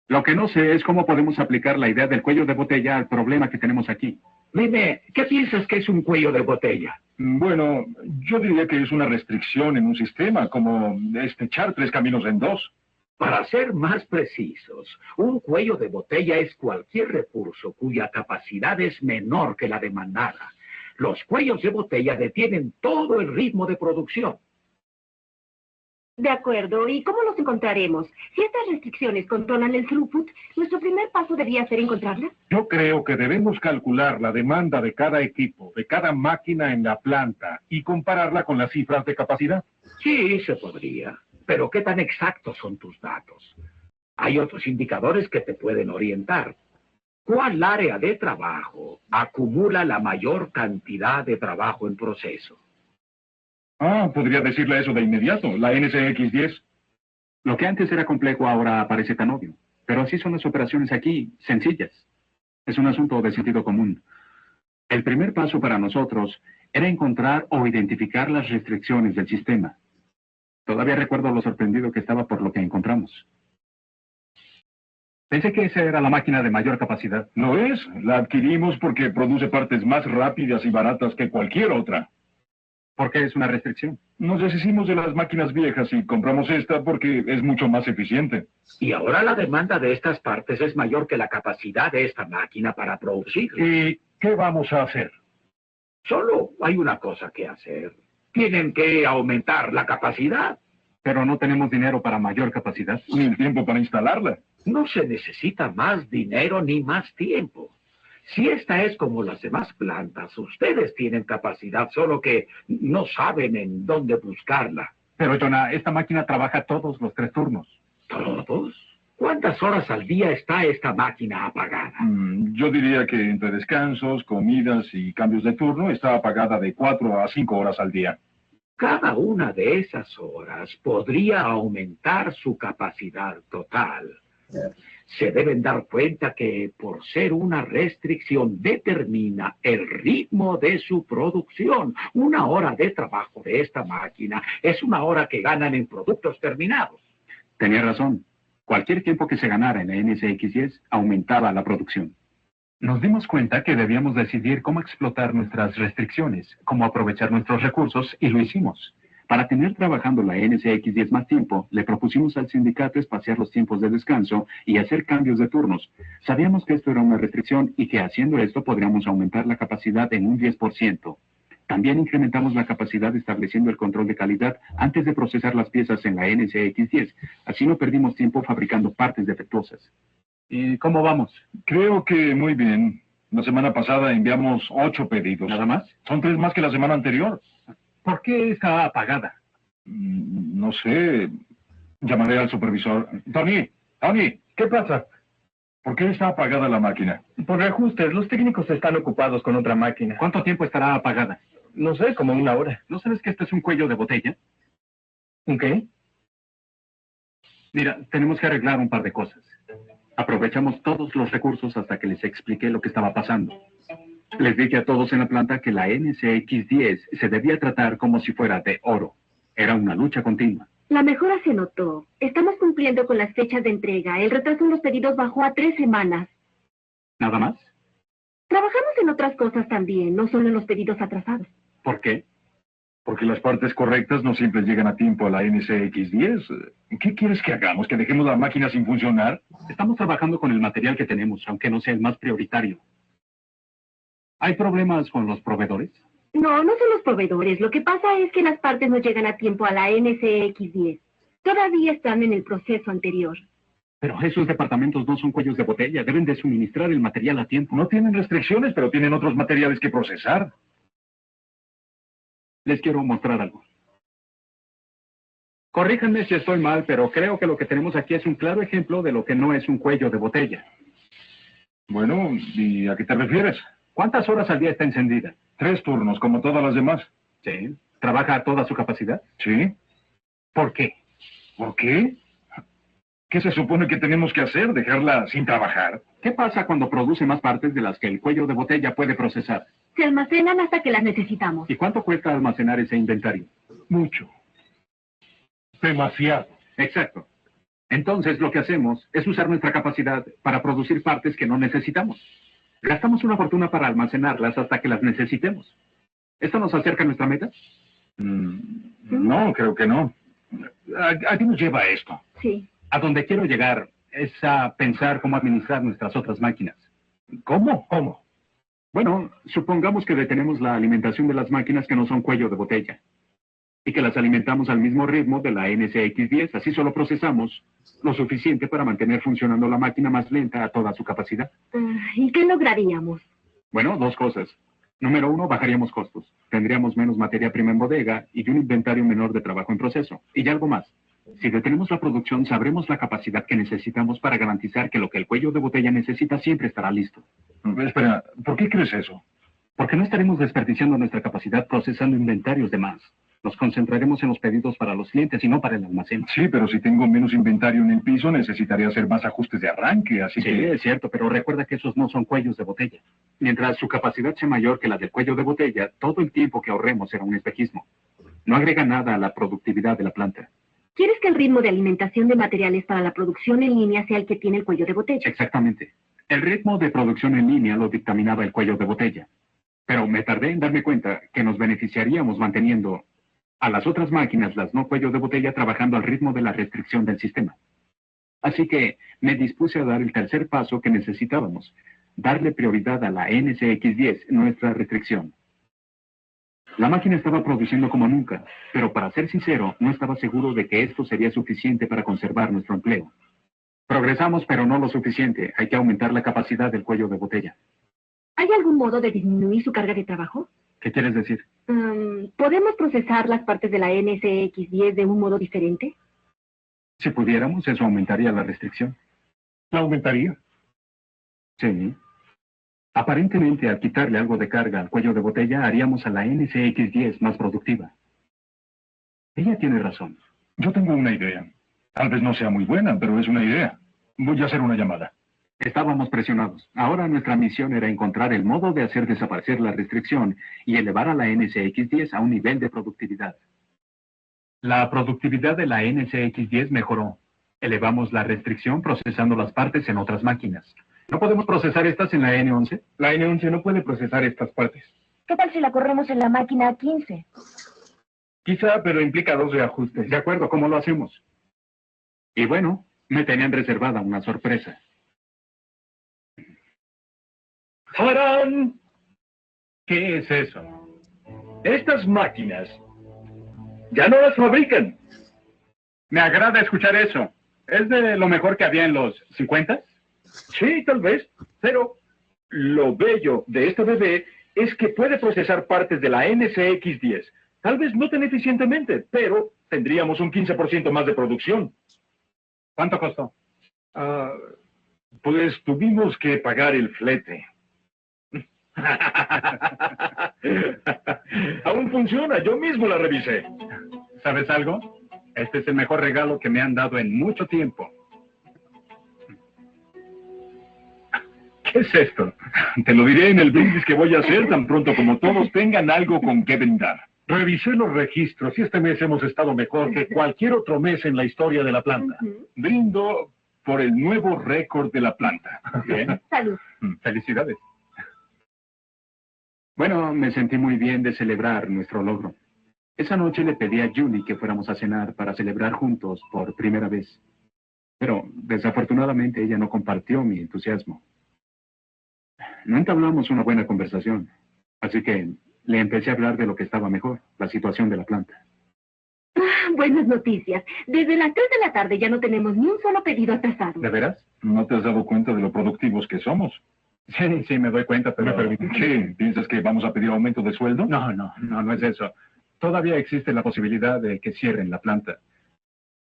Lo que no sé es cómo podemos aplicar la idea del cuello de botella al problema que tenemos aquí.
Dime, ¿qué piensas que es un cuello de botella?
Bueno, yo diría que es una restricción en un sistema, como echar 3 caminos en 2.
Para ser más precisos, un cuello de botella es cualquier recurso cuya capacidad es menor que la demandada. Los cuellos de botella detienen todo el ritmo de producción.
De acuerdo. ¿Y cómo los encontraremos? Si estas restricciones controlan el throughput, nuestro primer paso debería ser encontrarla.
Yo creo que debemos calcular la demanda de cada equipo, de cada máquina en la planta y compararla con las cifras de capacidad.
Sí, se podría. Pero ¿qué tan exactos son tus datos? Hay otros indicadores que te pueden orientar. ¿Cuál área de trabajo acumula la mayor cantidad de trabajo en proceso?
Podría decirle eso de inmediato, la NCX-10.
Lo que antes era complejo ahora parece tan obvio. Pero así son las operaciones aquí, sencillas. Es un asunto de sentido común. El primer paso para nosotros era encontrar o identificar las restricciones del sistema. Todavía recuerdo lo sorprendido que estaba por lo que encontramos. Pensé que esa era la máquina de mayor capacidad.
¿No es? La adquirimos porque produce partes más rápidas y baratas que cualquier otra.
¿Por qué es una restricción?
Nos deshicimos de las máquinas viejas y compramos esta porque es mucho más eficiente.
Y ahora la demanda de estas partes es mayor que la capacidad de esta máquina para producir.
¿Y qué vamos a hacer?
Solo hay una cosa que hacer. Tienen que aumentar la capacidad.
Pero no tenemos dinero para mayor capacidad.
Ni el tiempo para instalarla.
No se necesita más dinero ni más tiempo. Si esta es como las demás plantas, ustedes tienen capacidad, solo que no saben en dónde buscarla.
Pero, Jonah, esta máquina trabaja todos los 3 turnos.
¿Todos? ¿Cuántas horas al día está esta máquina apagada?
Yo diría que entre descansos, comidas y cambios de turno está apagada de 4 a 5 horas al día.
Cada una de esas horas podría aumentar su capacidad total. Se deben dar cuenta que, por ser una restricción, determina el ritmo de su producción. 1 hora de trabajo de esta máquina es 1 hora que ganan en productos terminados.
Tenía razón. Cualquier tiempo que se ganara en la NSX-10 aumentaba la producción. Nos dimos cuenta que debíamos decidir cómo explotar nuestras restricciones, cómo aprovechar nuestros recursos, y lo hicimos. Para tener trabajando la NSX-10 más tiempo, le propusimos al sindicato espaciar los tiempos de descanso y hacer cambios de turnos. Sabíamos que esto era una restricción y que haciendo esto podríamos aumentar la capacidad en un 10%. También incrementamos la capacidad estableciendo el control de calidad antes de procesar las piezas en la NSX-10. Así no perdimos tiempo fabricando partes defectuosas. ¿Y cómo vamos?
Creo que muy bien. La semana pasada enviamos 8 pedidos.
¿Nada más?
Son 3 más que la semana anterior.
¿Por qué está apagada?
No sé. Llamaré al supervisor. Tony,
¿Qué pasa?
¿por qué está apagada la máquina?
Por reajustes, los técnicos están ocupados con otra máquina.
¿Cuánto tiempo estará apagada?
No sé, como 1 hora.
¿No sabes que esto es un cuello de botella?
¿Un qué?
Mira, tenemos que arreglar un par de cosas. Aprovechamos todos los recursos hasta que les expliqué lo que estaba pasando. Les dije a todos en la planta que la NSX-10 se debía tratar como si fuera de oro. Era una lucha continua.
La mejora se notó. Estamos cumpliendo con las fechas de entrega. El retraso en los pedidos bajó a 3 semanas.
¿Nada más?
Trabajamos en otras cosas también, no solo en los pedidos atrasados.
¿Por qué?
Porque las partes correctas no siempre llegan a tiempo a la NSX-10. ¿Qué quieres que hagamos? ¿Que dejemos la máquina sin funcionar?
Estamos trabajando con el material que tenemos, aunque no sea el más prioritario. ¿Hay problemas con los proveedores?
No, no son los proveedores. Lo que pasa es que las partes no llegan a tiempo a la NSX-10. Todavía están en el proceso anterior.
Pero esos departamentos no son cuellos de botella. Deben de suministrar el material a tiempo.
No tienen restricciones, pero tienen otros materiales que procesar.
Les quiero mostrar algo. Corríjanme si estoy mal, pero creo que lo que tenemos aquí es un claro ejemplo de lo que no es un cuello de botella.
Bueno, ¿y a qué te refieres?
¿Cuántas horas al día está encendida?
3 turnos, como todas las demás.
Sí. ¿Trabaja a toda su capacidad?
¿Sí?
¿Por qué?
¿Por qué? ¿Qué se supone que tenemos que hacer? ¿Dejarla sin trabajar?
¿Qué pasa cuando produce más partes de las que el cuello de botella puede procesar?
Se almacenan hasta que las necesitamos.
¿Y cuánto cuesta almacenar ese inventario?
Mucho. Demasiado.
Exacto. Entonces lo que hacemos es usar nuestra capacidad para producir partes que no necesitamos. Gastamos una fortuna para almacenarlas hasta que las necesitemos. ¿Esto nos acerca a nuestra meta?
No, creo que no. ¿A qué nos lleva esto?
Sí.
A donde quiero llegar es a pensar cómo administrar nuestras otras máquinas.
¿Cómo? ¿Cómo?
Bueno, supongamos que detenemos la alimentación de las máquinas que no son cuello de botella y que las alimentamos al mismo ritmo de la NSX-10. Así solo procesamos lo suficiente para mantener funcionando la máquina más lenta a toda su capacidad.
¿Y qué lograríamos?
Bueno, 2 cosas. Número 1, bajaríamos costos. Tendríamos menos materia prima en bodega y un inventario menor de trabajo en proceso. Y algo más. Si detenemos la producción, sabremos la capacidad que necesitamos para garantizar que lo que el cuello de botella necesita siempre estará listo.
Espera, ¿por qué crees eso?
Porque no estaremos desperdiciando nuestra capacidad procesando inventarios de más. Nos concentraremos en los pedidos para los clientes y no para el almacén.
Sí, pero si tengo menos inventario en el piso, necesitaría hacer más ajustes de arranque, así
Sí,
que...
es cierto, pero recuerda que esos no son cuellos de botella. Mientras su capacidad sea mayor que la del cuello de botella, todo el tiempo que ahorremos será un espejismo. No agrega nada a la productividad de la planta.
¿Quieres que el ritmo de alimentación de materiales para la producción en línea sea el que tiene el cuello de botella?
Exactamente. El ritmo de producción en línea lo dictaminaba el cuello de botella. Pero me tardé en darme cuenta que nos beneficiaríamos manteniendo a las otras máquinas, las no cuello de botella, trabajando al ritmo de la restricción del sistema. Así que me dispuse a dar el tercer paso que necesitábamos, darle prioridad a la NSX-10, nuestra restricción. La máquina estaba produciendo como nunca, pero para ser sincero, no estaba seguro de que esto sería suficiente para conservar nuestro empleo. Progresamos, pero no lo suficiente. Hay que aumentar la capacidad del cuello de botella.
¿Hay algún modo de disminuir su carga de trabajo?
¿Qué quieres decir?
¿Podemos procesar las partes de la NSX-10 de un modo diferente?
Si pudiéramos, eso aumentaría la restricción.
¿La aumentaría?
Sí. Aparentemente, al quitarle algo de carga al cuello de botella, haríamos a la NSX-10 más productiva. Ella tiene razón.
Yo tengo una idea. Tal vez no sea muy buena, pero es una idea. Voy a hacer una llamada.
Estábamos presionados. Ahora nuestra misión era encontrar el modo de hacer desaparecer la restricción y elevar a la NSX-10 a un nivel de productividad. La productividad de la NSX-10 mejoró, Elevamos la restricción procesando las partes en otras máquinas. ¿No podemos procesar estas en la N11?
La N11 no puede procesar estas partes.
¿Qué tal si la corremos en la máquina 15?
Quizá, pero implica 2 reajustes.
De acuerdo, ¿cómo lo hacemos? Y bueno, me tenían reservada una sorpresa.
¡Tarán!
¿Qué es eso?
Estas máquinas ya no las fabrican.
Me agrada escuchar eso. ¿Es de lo mejor que había en los 50?
Sí, tal vez, pero lo bello de este bebé es que puede procesar partes de la NCX10. Tal vez no tan eficientemente, pero tendríamos un 15% más de producción.
¿Cuánto costó?
Pues tuvimos que pagar el flete.
Aún funciona, yo mismo la revisé.
¿Sabes algo? Este es el mejor regalo que me han dado en mucho tiempo.
¿Qué es esto? Te lo diré en el brindis que voy a hacer tan pronto como todos tengan algo con qué brindar. Revisé los registros y este mes hemos estado mejor que cualquier otro mes en la historia de la planta. Brindo por el nuevo récord de la planta.
Bien.
Salud.
Felicidades. Bueno, me sentí muy bien de celebrar nuestro logro. Esa noche le pedí a Julie que fuéramos a cenar para celebrar juntos por primera vez. Pero desafortunadamente ella no compartió mi entusiasmo. No entablamos una buena conversación, así que le empecé a hablar de lo que estaba mejor, la situación de la planta.
Buenas noticias. Desde las 3 de la tarde ya no tenemos ni un solo pedido atrasado.
¿De veras?
¿No te has dado cuenta de lo productivos que somos?
Sí, me doy cuenta, pero...
¿Me permites? ¿Qué? ¿Piensas que vamos a pedir aumento de sueldo?
No es eso. Todavía existe la posibilidad de que cierren la planta.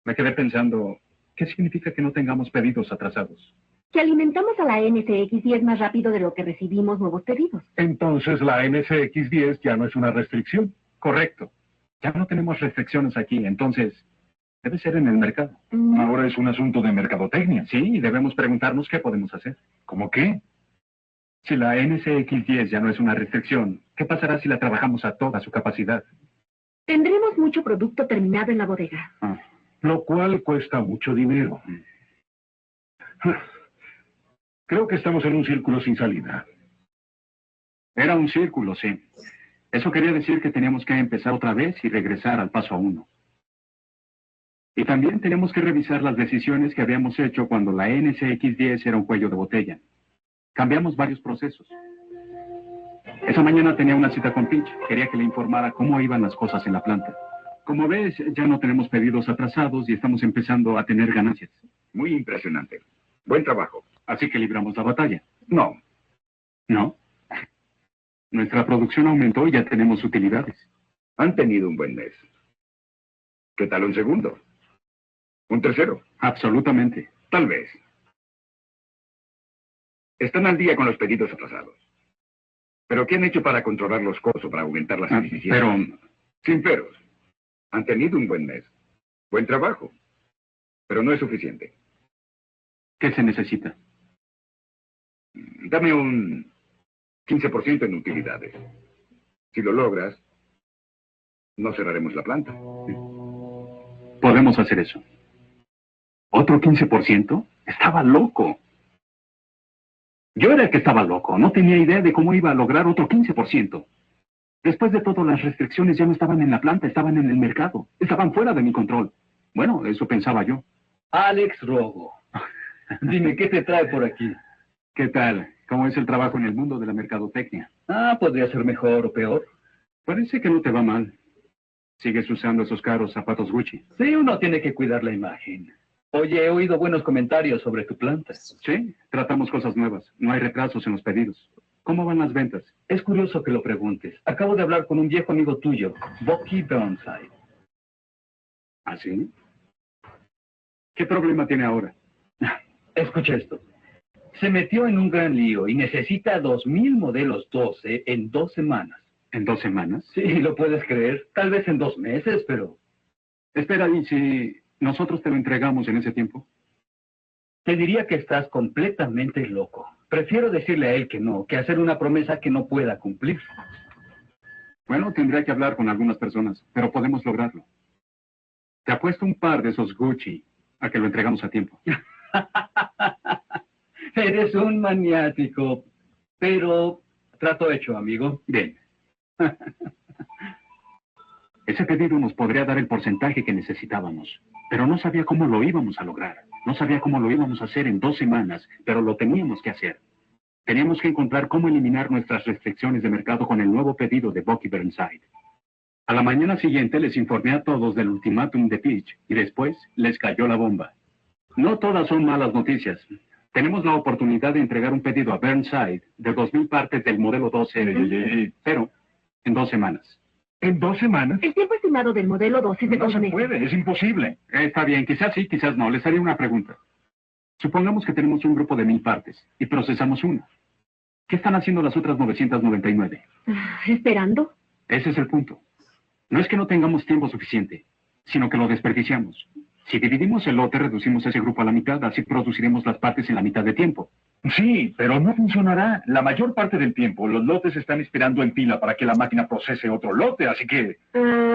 Me quedé pensando, ¿qué significa que no tengamos pedidos atrasados?
Que alimentamos a la NCX10 más rápido de lo que recibimos nuevos pedidos.
Entonces la NCX10 ya no es una restricción.
Correcto. Ya no tenemos restricciones aquí, entonces debe ser en el mercado.
Ahora es un asunto de mercadotecnia.
Sí, y debemos preguntarnos qué podemos hacer.
¿Cómo qué?
Si la NCX10 ya no es una restricción, ¿qué pasará si la trabajamos a toda su capacidad?
Tendremos mucho producto terminado en la bodega.
Lo cual cuesta mucho dinero. Creo que estamos en un círculo sin salida.
Era un círculo, sí. Eso quería decir que teníamos que empezar otra vez y regresar al paso 1. Y también tenemos que revisar las decisiones que habíamos hecho cuando la NCX10 era un cuello de botella. Cambiamos varios procesos. Esa mañana tenía una cita con Pitch. Quería que le informara cómo iban las cosas en la planta. Como ves, ya no tenemos pedidos atrasados y estamos empezando a tener ganancias.
Muy impresionante. Buen trabajo.
Así que libramos la batalla.
No.
¿No? Nuestra producción aumentó y ya tenemos utilidades.
Han tenido un buen mes. ¿Qué tal un segundo? ¿Un tercero?
Absolutamente.
Tal vez. Están al día con los pedidos atrasados. ¿Pero qué han hecho para controlar los costos, para aumentar las eficiencias?
Pero...
Sin peros. Han tenido un buen mes. Buen trabajo. Pero no es suficiente.
¿Qué se necesita?
Dame un 15% en utilidades. Si lo logras, no cerraremos la planta.
Podemos hacer eso. ¿Otro 15%? Estaba loco. Yo era el que estaba loco. No tenía idea de cómo iba a lograr otro 15%. Después de todo, las restricciones ya no estaban en la planta, estaban en el mercado. Estaban fuera de mi control. Bueno, eso pensaba yo.
Alex Rogo. Dime, ¿qué te trae por aquí?
¿Qué tal? ¿Cómo es el trabajo en el mundo de la mercadotecnia?
Podría ser mejor o peor.
Parece que no te va mal. ¿Sigues usando esos caros zapatos Gucci?
Sí, uno tiene que cuidar la imagen. Oye, he oído buenos comentarios sobre tu planta.
Sí, tratamos cosas nuevas. No hay retrasos en los pedidos. ¿Cómo van las ventas?
Es curioso que lo preguntes. Acabo de hablar con un viejo amigo tuyo, Bucky Burnside.
¿Ah, sí? ¿Qué problema tiene ahora?
Escucha esto. Se metió en un gran lío y necesita 2,000 modelos 12 en 2 semanas.
¿En 2 semanas?
Sí, lo puedes creer. Tal vez en 2 meses, pero...
Espera, ¿y si nosotros te lo entregamos en ese tiempo?
Te diría que estás completamente loco. Prefiero decirle a él que no, que hacer una promesa que no pueda cumplir.
Bueno, tendría que hablar con algunas personas, pero podemos lograrlo. Te apuesto un par de esos Gucci a que lo entregamos a tiempo.
Eres un maniático, pero trato hecho, amigo.
Bien. Ese pedido nos podría dar el porcentaje que necesitábamos, pero no sabía cómo lo íbamos a lograr. No sabía cómo lo íbamos a hacer en 2 semanas, pero lo teníamos que hacer. Teníamos que encontrar cómo eliminar nuestras restricciones de mercado con el nuevo pedido de Bucky Burnside. A la mañana siguiente les informé a todos del ultimátum de Peach y después les cayó la bomba. No todas son malas noticias. Tenemos la oportunidad de entregar un pedido a Burnside de 2,000 partes del modelo 12, pero en 2 semanas.
¿En 2 semanas?
El tiempo estimado del modelo 12 es de
No
2
se
meses.
puede, es imposible.
Está bien, quizás sí, quizás no. Les haría una pregunta. Supongamos que tenemos un grupo de 1,000 partes y procesamos una. ¿Qué están haciendo las otras 999?
¿Esperando?
Ese es el punto. No es que no tengamos tiempo suficiente, sino que lo desperdiciamos. Si dividimos el lote, reducimos ese grupo a la mitad, así produciremos las partes en la mitad de tiempo.
Sí, pero no funcionará. La mayor parte del tiempo, los lotes están esperando en fila para que la máquina procese otro lote, así que...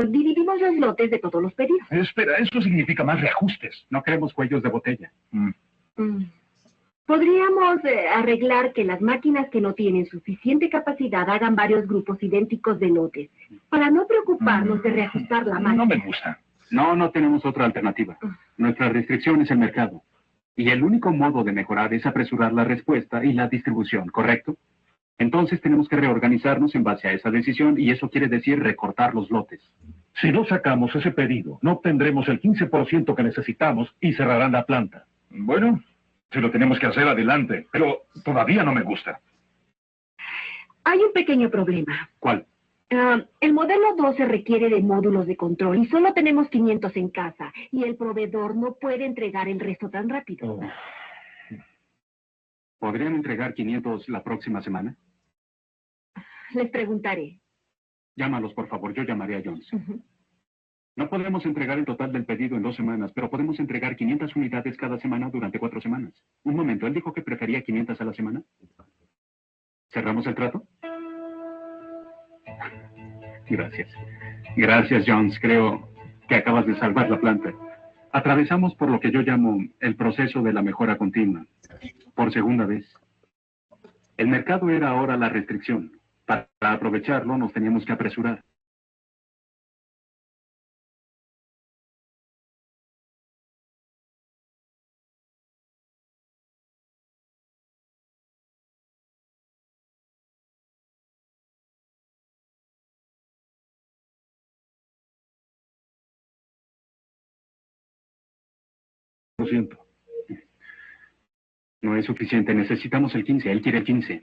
Dividimos los lotes de todos los pedidos.
Espera, eso significa más reajustes.
No queremos cuellos de botella.
Podríamos arreglar que las máquinas que no tienen suficiente capacidad hagan varios grupos idénticos de lotes, para no preocuparnos de reajustar la máquina.
No me gusta.
No tenemos otra alternativa. Nuestra restricción es el mercado. Y el único modo de mejorar es apresurar la respuesta y la distribución, ¿correcto? Entonces tenemos que reorganizarnos en base a esa decisión y eso quiere decir recortar los lotes.
Si no sacamos ese pedido, no obtendremos el 15% que necesitamos y cerrarán la planta. Bueno, si lo tenemos que hacer, adelante, pero todavía no me gusta.
Hay un pequeño problema.
¿Cuál?
El modelo 12 requiere de módulos de control y solo tenemos 500 en casa y el proveedor no puede entregar el resto tan rápido.
¿Podrían entregar 500 la próxima semana?
Les preguntaré.
Llámalos, por favor. Yo llamaré a Jones. No podemos entregar el total del pedido en 2 semanas, pero podemos entregar 500 unidades cada semana durante 4 semanas. Un momento, ¿él dijo que prefería 500 a la semana? ¿Cerramos el trato? Gracias. Gracias, Jones. Creo que acabas de salvar la planta. Atravesamos por lo que yo llamo el proceso de la mejora continua. Por segunda vez. El mercado era ahora la restricción. Para aprovecharlo nos teníamos que apresurar.
Lo siento.
No es suficiente. Necesitamos el 15. Él quiere el 15.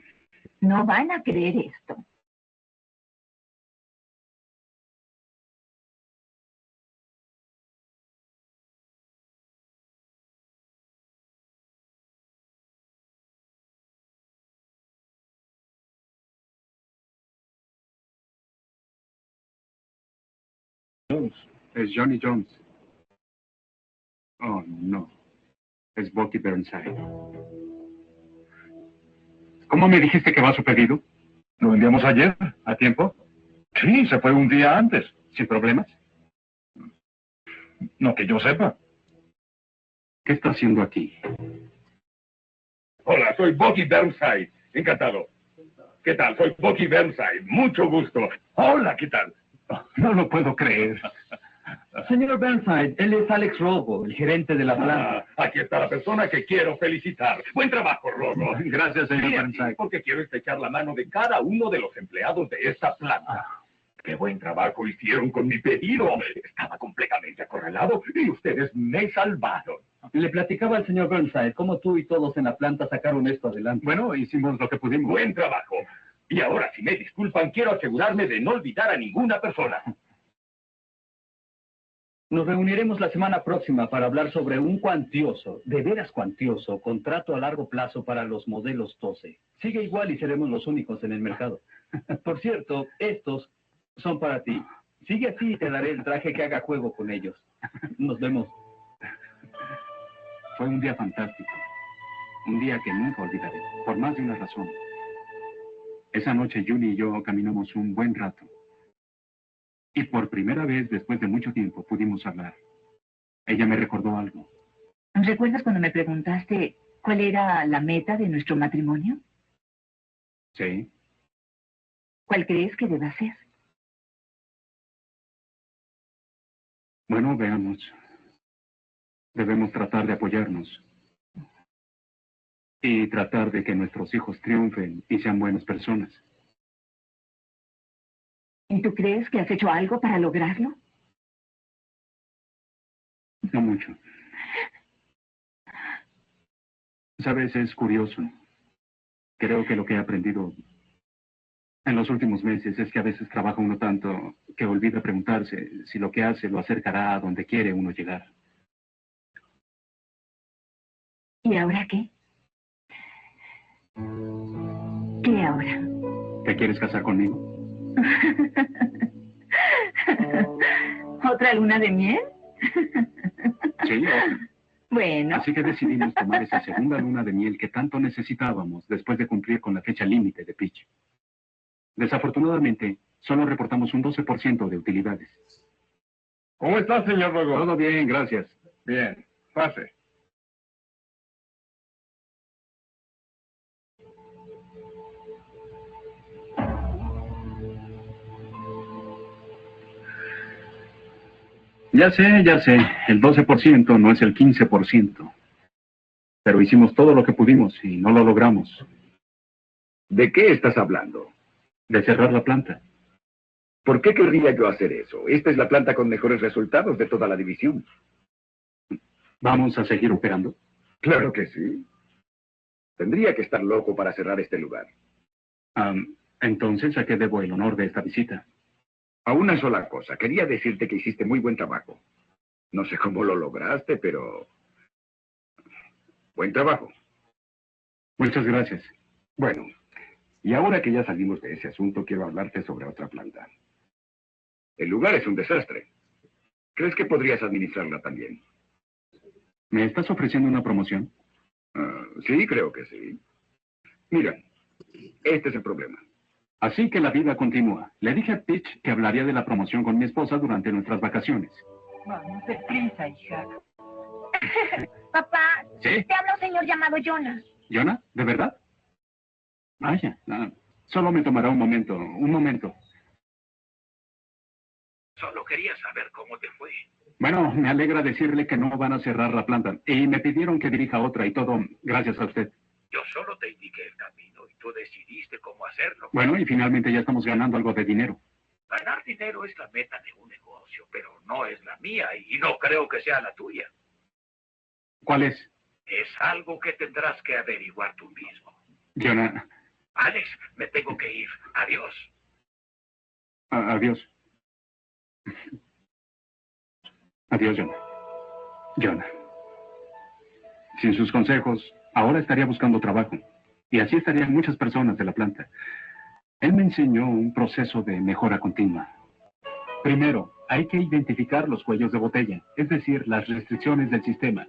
No van a creer esto.
Jones.
Es Johnny Jones. Oh, no. Es Bucky Burnside. ¿Cómo me dijiste que va su pedido?
¿Lo enviamos ayer?
¿A tiempo?
Sí, se fue un día antes.
¿Sin problemas?
No que yo sepa.
¿Qué está haciendo aquí?
Hola, soy Bucky Burnside. Encantado. ¿Qué tal? Soy Bucky Burnside. Mucho gusto. Hola, ¿qué tal?
No lo puedo creer.
Señor Burnside, él es Alex Robo, el gerente de la planta.
Aquí está la persona que quiero felicitar. Buen trabajo, Robo.
Gracias, señor
Vine
Burnside.
aquí porque quiero estrechar la mano de cada uno de los empleados de esta planta. Qué buen trabajo hicieron con mi pedido. Estaba completamente acorralado y ustedes me salvaron.
Le platicaba al señor Burnside cómo tú y todos en la planta sacaron esto adelante.
Bueno, hicimos lo que pudimos.
Buen trabajo. Y ahora, si me disculpan, quiero asegurarme de no olvidar a ninguna persona.
Nos reuniremos la semana próxima para hablar sobre un cuantioso, de veras cuantioso, contrato a largo plazo para los modelos 12. Sigue igual y seremos los únicos en el mercado. Por cierto, estos son para ti. Sigue así y te daré el traje que haga juego con ellos. Nos vemos.
Fue un día fantástico. Un día que nunca olvidaré, por más de una razón. Esa noche Julie y yo caminamos un buen rato. Y por primera vez después de mucho tiempo pudimos hablar. Ella me recordó algo.
¿Recuerdas cuando me preguntaste cuál era la meta de nuestro matrimonio?
Sí.
¿Cuál crees que deba ser?
Bueno, veamos. Debemos tratar de apoyarnos. Y tratar de que nuestros hijos triunfen y sean buenas personas.
¿Y tú crees que has hecho algo para lograrlo?
No mucho. Sabes, es curioso. Creo que lo que he aprendido en los últimos meses es que a veces trabaja uno tanto que olvida preguntarse si lo que hace lo acercará a donde quiere uno llegar.
¿Y ahora qué? ¿Qué ahora?
¿Te quieres casar conmigo?
¿Otra luna de miel?
Sí, otra.
Bueno.
Así que decidimos tomar esa segunda luna de miel que tanto necesitábamos después de cumplir con la fecha límite de pitch. Desafortunadamente, solo reportamos un 12% de utilidades.
¿Cómo está, señor Robot?
Todo bien, gracias.
Bien, pase.
Ya sé, el 12% no es el 15%. Pero hicimos todo lo que pudimos y no lo logramos.
¿De qué estás hablando?
De cerrar la planta.
¿Por qué querría yo hacer eso? Esta es la planta con mejores resultados de toda la división.
¿Vamos a seguir operando?
Claro que sí. Tendría que estar loco para cerrar este lugar.
Entonces, ¿a qué debo el honor de esta visita?
A una sola cosa. Quería decirte que hiciste muy buen trabajo. No sé cómo lo lograste, pero... buen trabajo.
Muchas gracias.
Bueno, y ahora que ya salimos de ese asunto, quiero hablarte sobre otra planta.
El lugar es un desastre. ¿Crees que podrías administrarla también?
¿Me estás ofreciendo una promoción?
Sí, creo que sí. Mira, este es el problema.
Así que la vida continúa. Le dije a Pitch que hablaría de la promoción con mi esposa durante nuestras vacaciones.
Vamos, deprisa, hija. Papá,
¿Sí?
te habla un señor llamado Jonas.
¿Jonah? ¿De verdad? Vaya, solo me tomará un momento.
Solo quería saber cómo te fue.
Bueno, me alegra decirle que no van a cerrar la planta. Y me pidieron que dirija otra y todo, gracias a usted.
Yo solo te indiqué el camino y tú decidiste cómo hacerlo.
Bueno, y finalmente ya estamos ganando algo de dinero.
Ganar dinero es la meta de un negocio, pero no es la mía y no creo que sea la tuya.
¿Cuál es?
Es algo que tendrás que averiguar tú mismo.
Jonah.
Alex, me tengo que ir. Adiós.
Adiós. Adiós, Jonah. Jonah. Sin sus consejos, ahora estaría buscando trabajo. Y así estarían muchas personas de la planta. Él me enseñó un proceso de mejora continua. Primero, hay que identificar los cuellos de botella, es decir, las restricciones del sistema.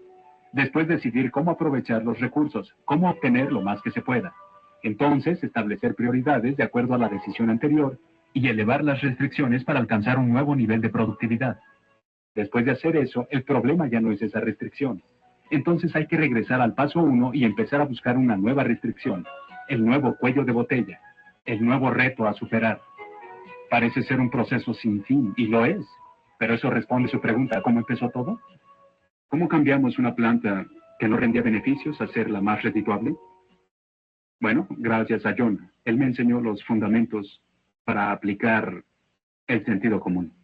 Después decidir cómo aprovechar los recursos, cómo obtener lo más que se pueda. Entonces, establecer prioridades de acuerdo a la decisión anterior y elevar las restricciones para alcanzar un nuevo nivel de productividad. Después de hacer eso, el problema ya no es esa restricción. Entonces hay que regresar al paso 1 y empezar a buscar una nueva restricción, el nuevo cuello de botella, el nuevo reto a superar. Parece ser un proceso sin fin, y lo es. Pero eso responde su pregunta, ¿cómo empezó todo? ¿Cómo cambiamos una planta que no rendía beneficios a hacerla más redituable? Bueno, gracias a John. Él me enseñó los fundamentos para aplicar el sentido común.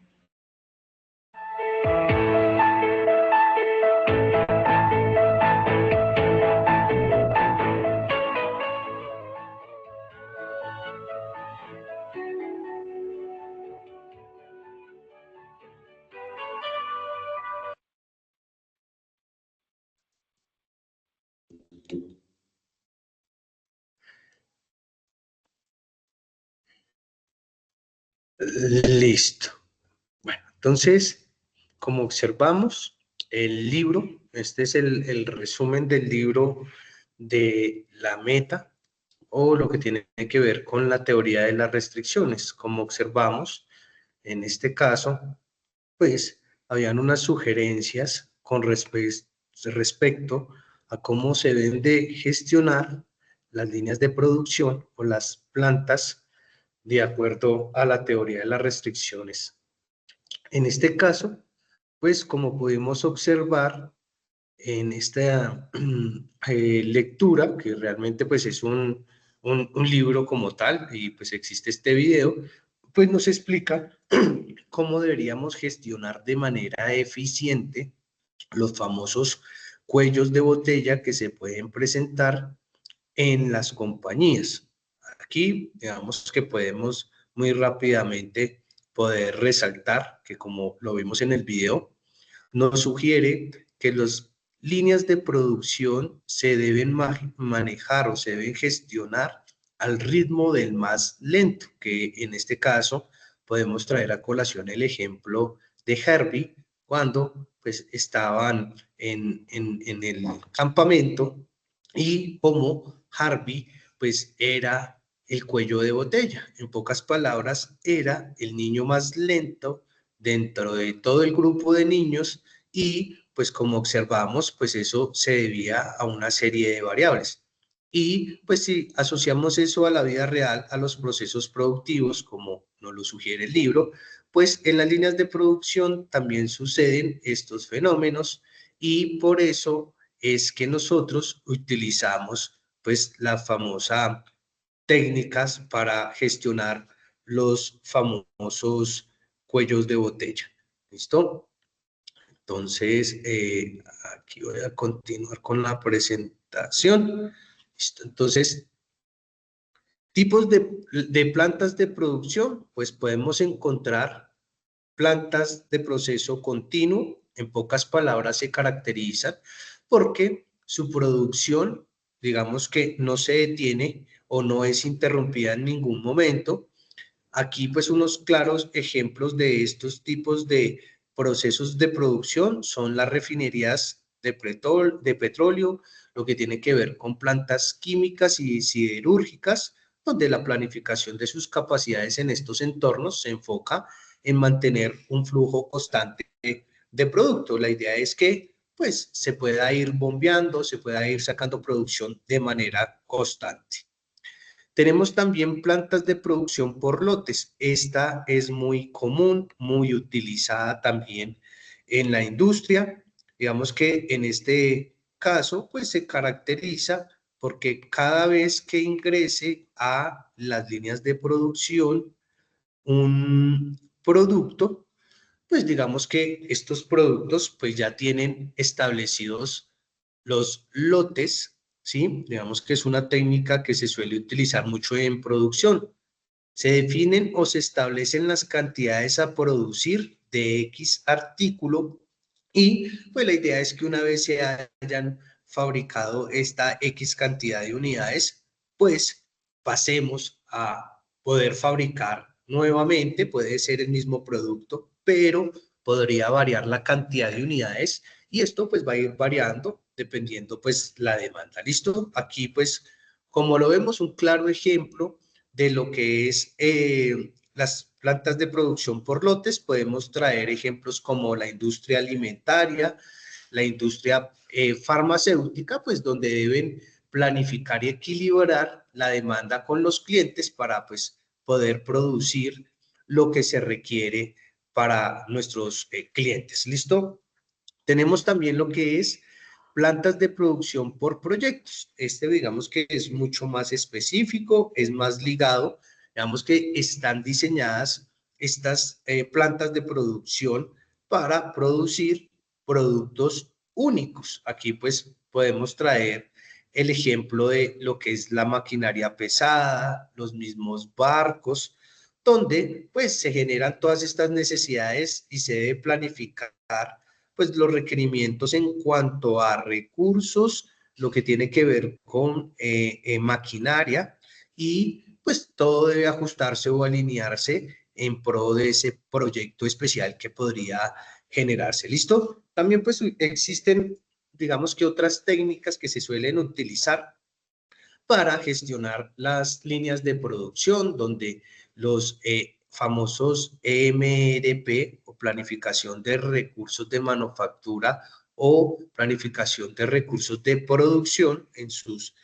Listo. Bueno, entonces, como observamos, el libro, este es el resumen del libro de la meta o lo que tiene que ver con la teoría de las restricciones. Como observamos, en este caso, pues, habían unas sugerencias con respecto a cómo se deben de gestionar las líneas de producción o las plantas de acuerdo a la teoría de las restricciones. En este caso, pues como pudimos observar en esta lectura, que realmente pues es un libro como tal, y pues existe este video, pues nos explica cómo deberíamos gestionar de manera eficiente los famosos cuellos de botella que se pueden presentar en las compañías. Aquí, digamos que podemos muy rápidamente poder resaltar que, como lo vimos en el video, nos sugiere que las líneas de producción se deben manejar o se deben gestionar al ritmo del más lento, que en este caso podemos traer a colación el ejemplo de Herbie cuando pues estaban en el campamento y como Harvey pues era el cuello de botella. En pocas palabras, era el niño más lento dentro de todo el grupo de niños y pues como observamos, pues eso se debía a una serie de variables. Y pues si asociamos eso a la vida real, a los procesos productivos, como nos lo sugiere el libro, pues en las líneas de producción también suceden estos fenómenos y por eso es que nosotros utilizamos pues la famosa técnicas para gestionar los famosos cuellos de botella. ¿Listo? Entonces, aquí voy a continuar con la presentación. ¿Listo? Entonces, tipos de plantas de producción, pues podemos encontrar plantas de proceso continuo. En pocas palabras, se caracterizan porque su producción, digamos que no se detiene o no es interrumpida en ningún momento. Aquí pues unos claros ejemplos de estos tipos de procesos de producción son las refinerías de petróleo, lo que tiene que ver con plantas químicas y siderúrgicas, donde la planificación de sus capacidades en estos entornos se enfoca en mantener un flujo constante de producto. La idea es que pues se pueda ir bombeando, se pueda ir sacando producción de manera constante. Tenemos también plantas de producción por lotes. Esta es muy común, muy utilizada también en la industria. Digamos que en este caso, pues se caracteriza porque cada vez que ingrese a las líneas de producción un producto, pues digamos que estos productos pues ya tienen establecidos los lotes, ¿sí? Digamos que es una técnica que se suele utilizar mucho en producción. Se definen o se establecen las cantidades a producir de X artículo y pues la idea es que una vez se hayan fabricado esta X cantidad de unidades, pues pasemos a poder fabricar nuevamente, puede ser el mismo producto, pero podría variar la cantidad de unidades y esto pues va a ir variando dependiendo pues la demanda. ¿Listo? Aquí pues como lo vemos un claro ejemplo de lo que es las plantas de producción por lotes, podemos traer ejemplos como la industria alimentaria, la industria farmacéutica, pues donde deben planificar y equilibrar la demanda con los clientes para pues poder producir lo que se requiere para nuestros clientes. ¿Listo? Tenemos también lo que es plantas de producción por proyectos. Digamos que es mucho más específico, es más ligado, digamos que están diseñadas estas plantas de producción para producir productos únicos. Aquí pues podemos traer el ejemplo de lo que es la maquinaria pesada, los mismos barcos, donde pues se generan todas estas necesidades y se debe planificar pues los requerimientos en cuanto a recursos, lo que tiene que ver con maquinaria y pues todo debe ajustarse o alinearse en pro de ese proyecto especial que podría generarse. ¿Listo? También pues existen, digamos que otras técnicas que se suelen utilizar para gestionar las líneas de producción, donde los famosos EMRP o planificación de recursos de manufactura o planificación de recursos de producción en sus,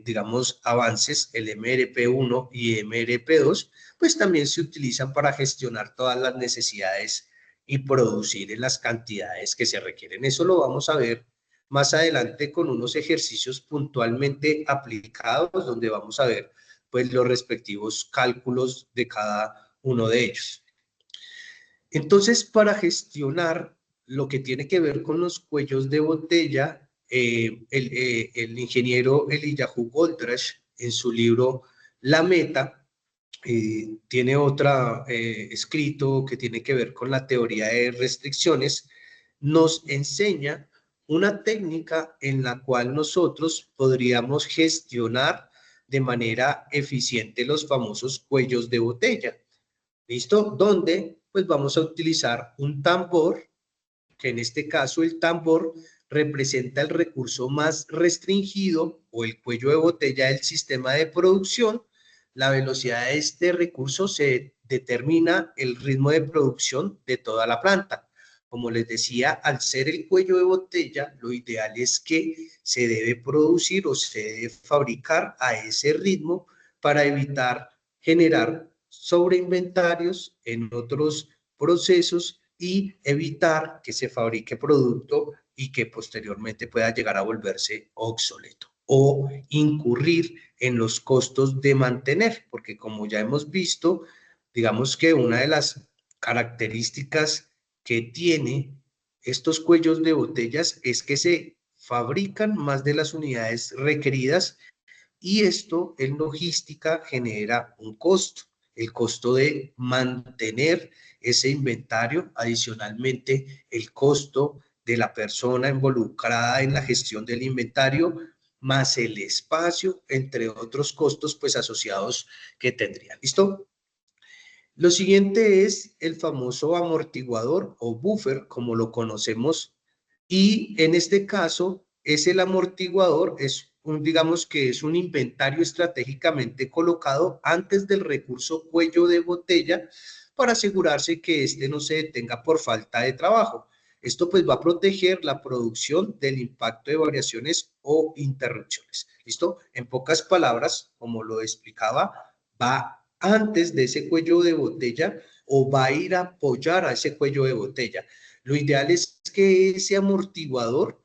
digamos, avances, el MRP1 y MRP2, pues también se utilizan para gestionar todas las necesidades y producir en las cantidades que se requieren. Eso lo vamos a ver más adelante con unos ejercicios puntualmente aplicados, donde vamos a ver pues los respectivos cálculos de cada uno de ellos. Entonces, para lo que tiene que ver con los cuellos de botella, el ingeniero Eliyahu Goldrash, en su libro La Meta, tiene otro escrito que tiene que ver con la teoría de restricciones, nos enseña una técnica en la cual nosotros podríamos gestionar de manera eficiente los famosos cuellos de botella. ¿Listo? Donde pues vamos a utilizar un tambor, que en este caso el tambor representa el recurso más restringido o el cuello de botella del sistema de producción. La velocidad de este recurso se determina el ritmo de producción de toda la planta. Como les decía, al ser el cuello de botella, lo ideal es que se debe producir o se debe fabricar a ese ritmo para evitar generar sobreinventarios en otros procesos y evitar que se fabrique producto y que posteriormente pueda llegar a volverse obsoleto o incurrir en los costos de mantener, porque como ya hemos visto, digamos que una de las características que tiene estos cuellos de botellas es que se fabrican más de las unidades requeridas y esto en logística genera un costo, el costo de mantener ese inventario, adicionalmente el costo de la persona involucrada en la gestión del inventario, más el espacio, entre otros costos pues asociados que tendrían. ¿Listo? Lo siguiente es el famoso amortiguador o buffer, como lo conocemos, y en este caso es el amortiguador, digamos que es un inventario estratégicamente colocado antes del recurso cuello de botella para asegurarse que este no se detenga por falta de trabajo. Esto pues va a proteger la producción del impacto de variaciones o interrupciones. ¿Listo? En pocas palabras, como lo explicaba, va antes de ese cuello de botella o va a ir a apoyar a ese cuello de botella. Lo ideal es que ese amortiguador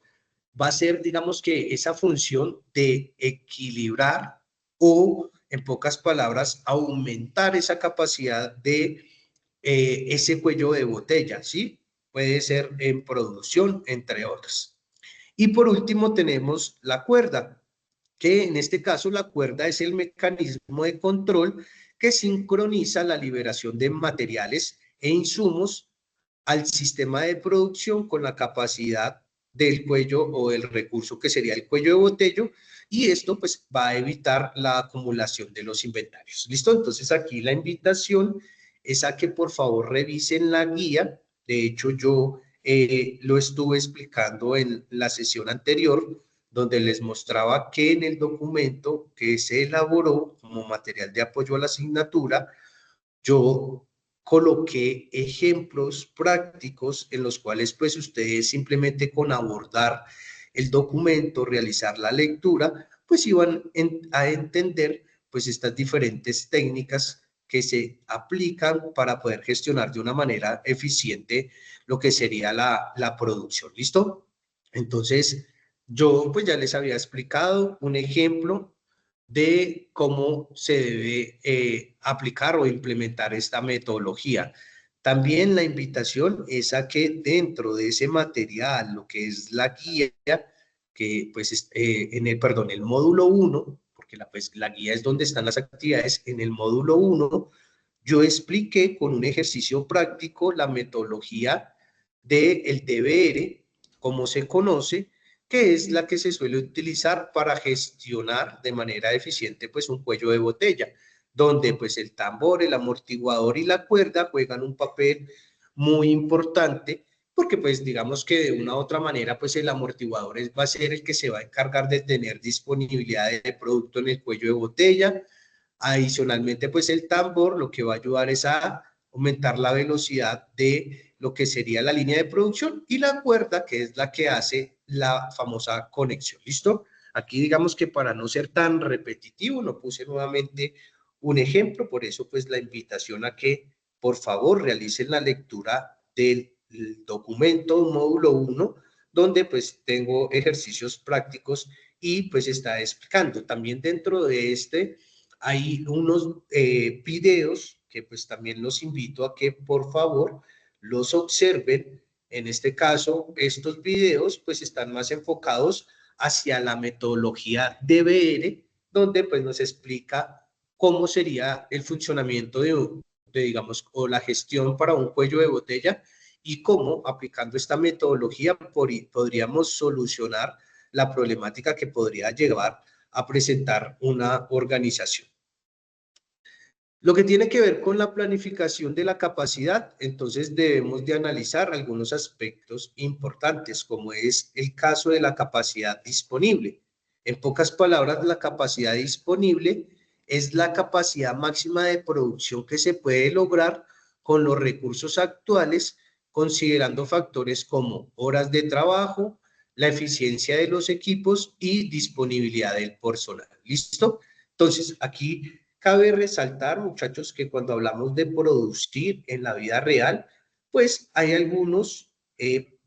va a ser, digamos que esa función de equilibrar o, en pocas palabras, aumentar esa capacidad de ese cuello de botella, ¿sí? Puede ser en producción, entre otras. Y por último tenemos la cuerda, que en este caso la cuerda es el mecanismo de control que sincroniza la liberación de materiales e insumos al sistema de producción con la capacidad del cuello o el recurso que sería el cuello de botella, y esto pues va a evitar la acumulación de los inventarios. ¿Listo? Entonces aquí la invitación es a que por favor revisen la guía. De hecho yo lo estuve explicando en la sesión anterior, donde les mostraba que en el documento que se elaboró como material de apoyo a la asignatura, yo coloqué ejemplos prácticos en los cuales pues ustedes simplemente con abordar el documento, realizar la lectura, pues iban a entender pues estas diferentes técnicas que se aplican para poder gestionar de una manera eficiente lo que sería la producción. ¿Listo? Entonces, yo pues ya les había explicado un ejemplo de cómo se debe aplicar o implementar esta metodología. También la invitación es a que dentro de ese material, lo que es la guía, que pues el módulo 1, porque la guía es donde están las actividades, en el módulo 1 yo expliqué con un ejercicio práctico la metodología del DBR, como se conoce, que es la que se suele utilizar para gestionar de manera eficiente pues un cuello de botella, donde pues el tambor, el amortiguador y la cuerda juegan un papel muy importante, porque pues digamos que de una u otra manera pues el amortiguador va a ser el que se va a encargar de tener disponibilidad de producto en el cuello de botella. Adicionalmente pues el tambor lo que va a ayudar es a aumentar la velocidad de lo que sería la línea de producción, y la cuerda, que es la que hace la famosa conexión. ¿Listo? Aquí digamos que para no ser tan repetitivo, no puse nuevamente un ejemplo, por eso pues la invitación a que por favor realicen la lectura del documento módulo 1, donde pues tengo ejercicios prácticos y pues está explicando. También dentro de este hay unos videos que pues también los invito a que por favor los observen. En este caso, estos videos pues están más enfocados hacia la metodología DBR, donde pues nos explica cómo sería el funcionamiento digamos, o la gestión para un cuello de botella, y cómo aplicando esta metodología podríamos solucionar la problemática que podría llevar a presentar una organización. Lo que tiene que ver con la planificación de la capacidad, entonces debemos de analizar algunos aspectos importantes, como es el caso de la capacidad disponible. En pocas palabras, la capacidad disponible es la capacidad máxima de producción que se puede lograr con los recursos actuales, considerando factores como horas de trabajo, la eficiencia de los equipos y disponibilidad del personal. ¿Listo? Entonces, aquí cabe resaltar, muchachos, que cuando hablamos de producir en la vida real, pues hay algunos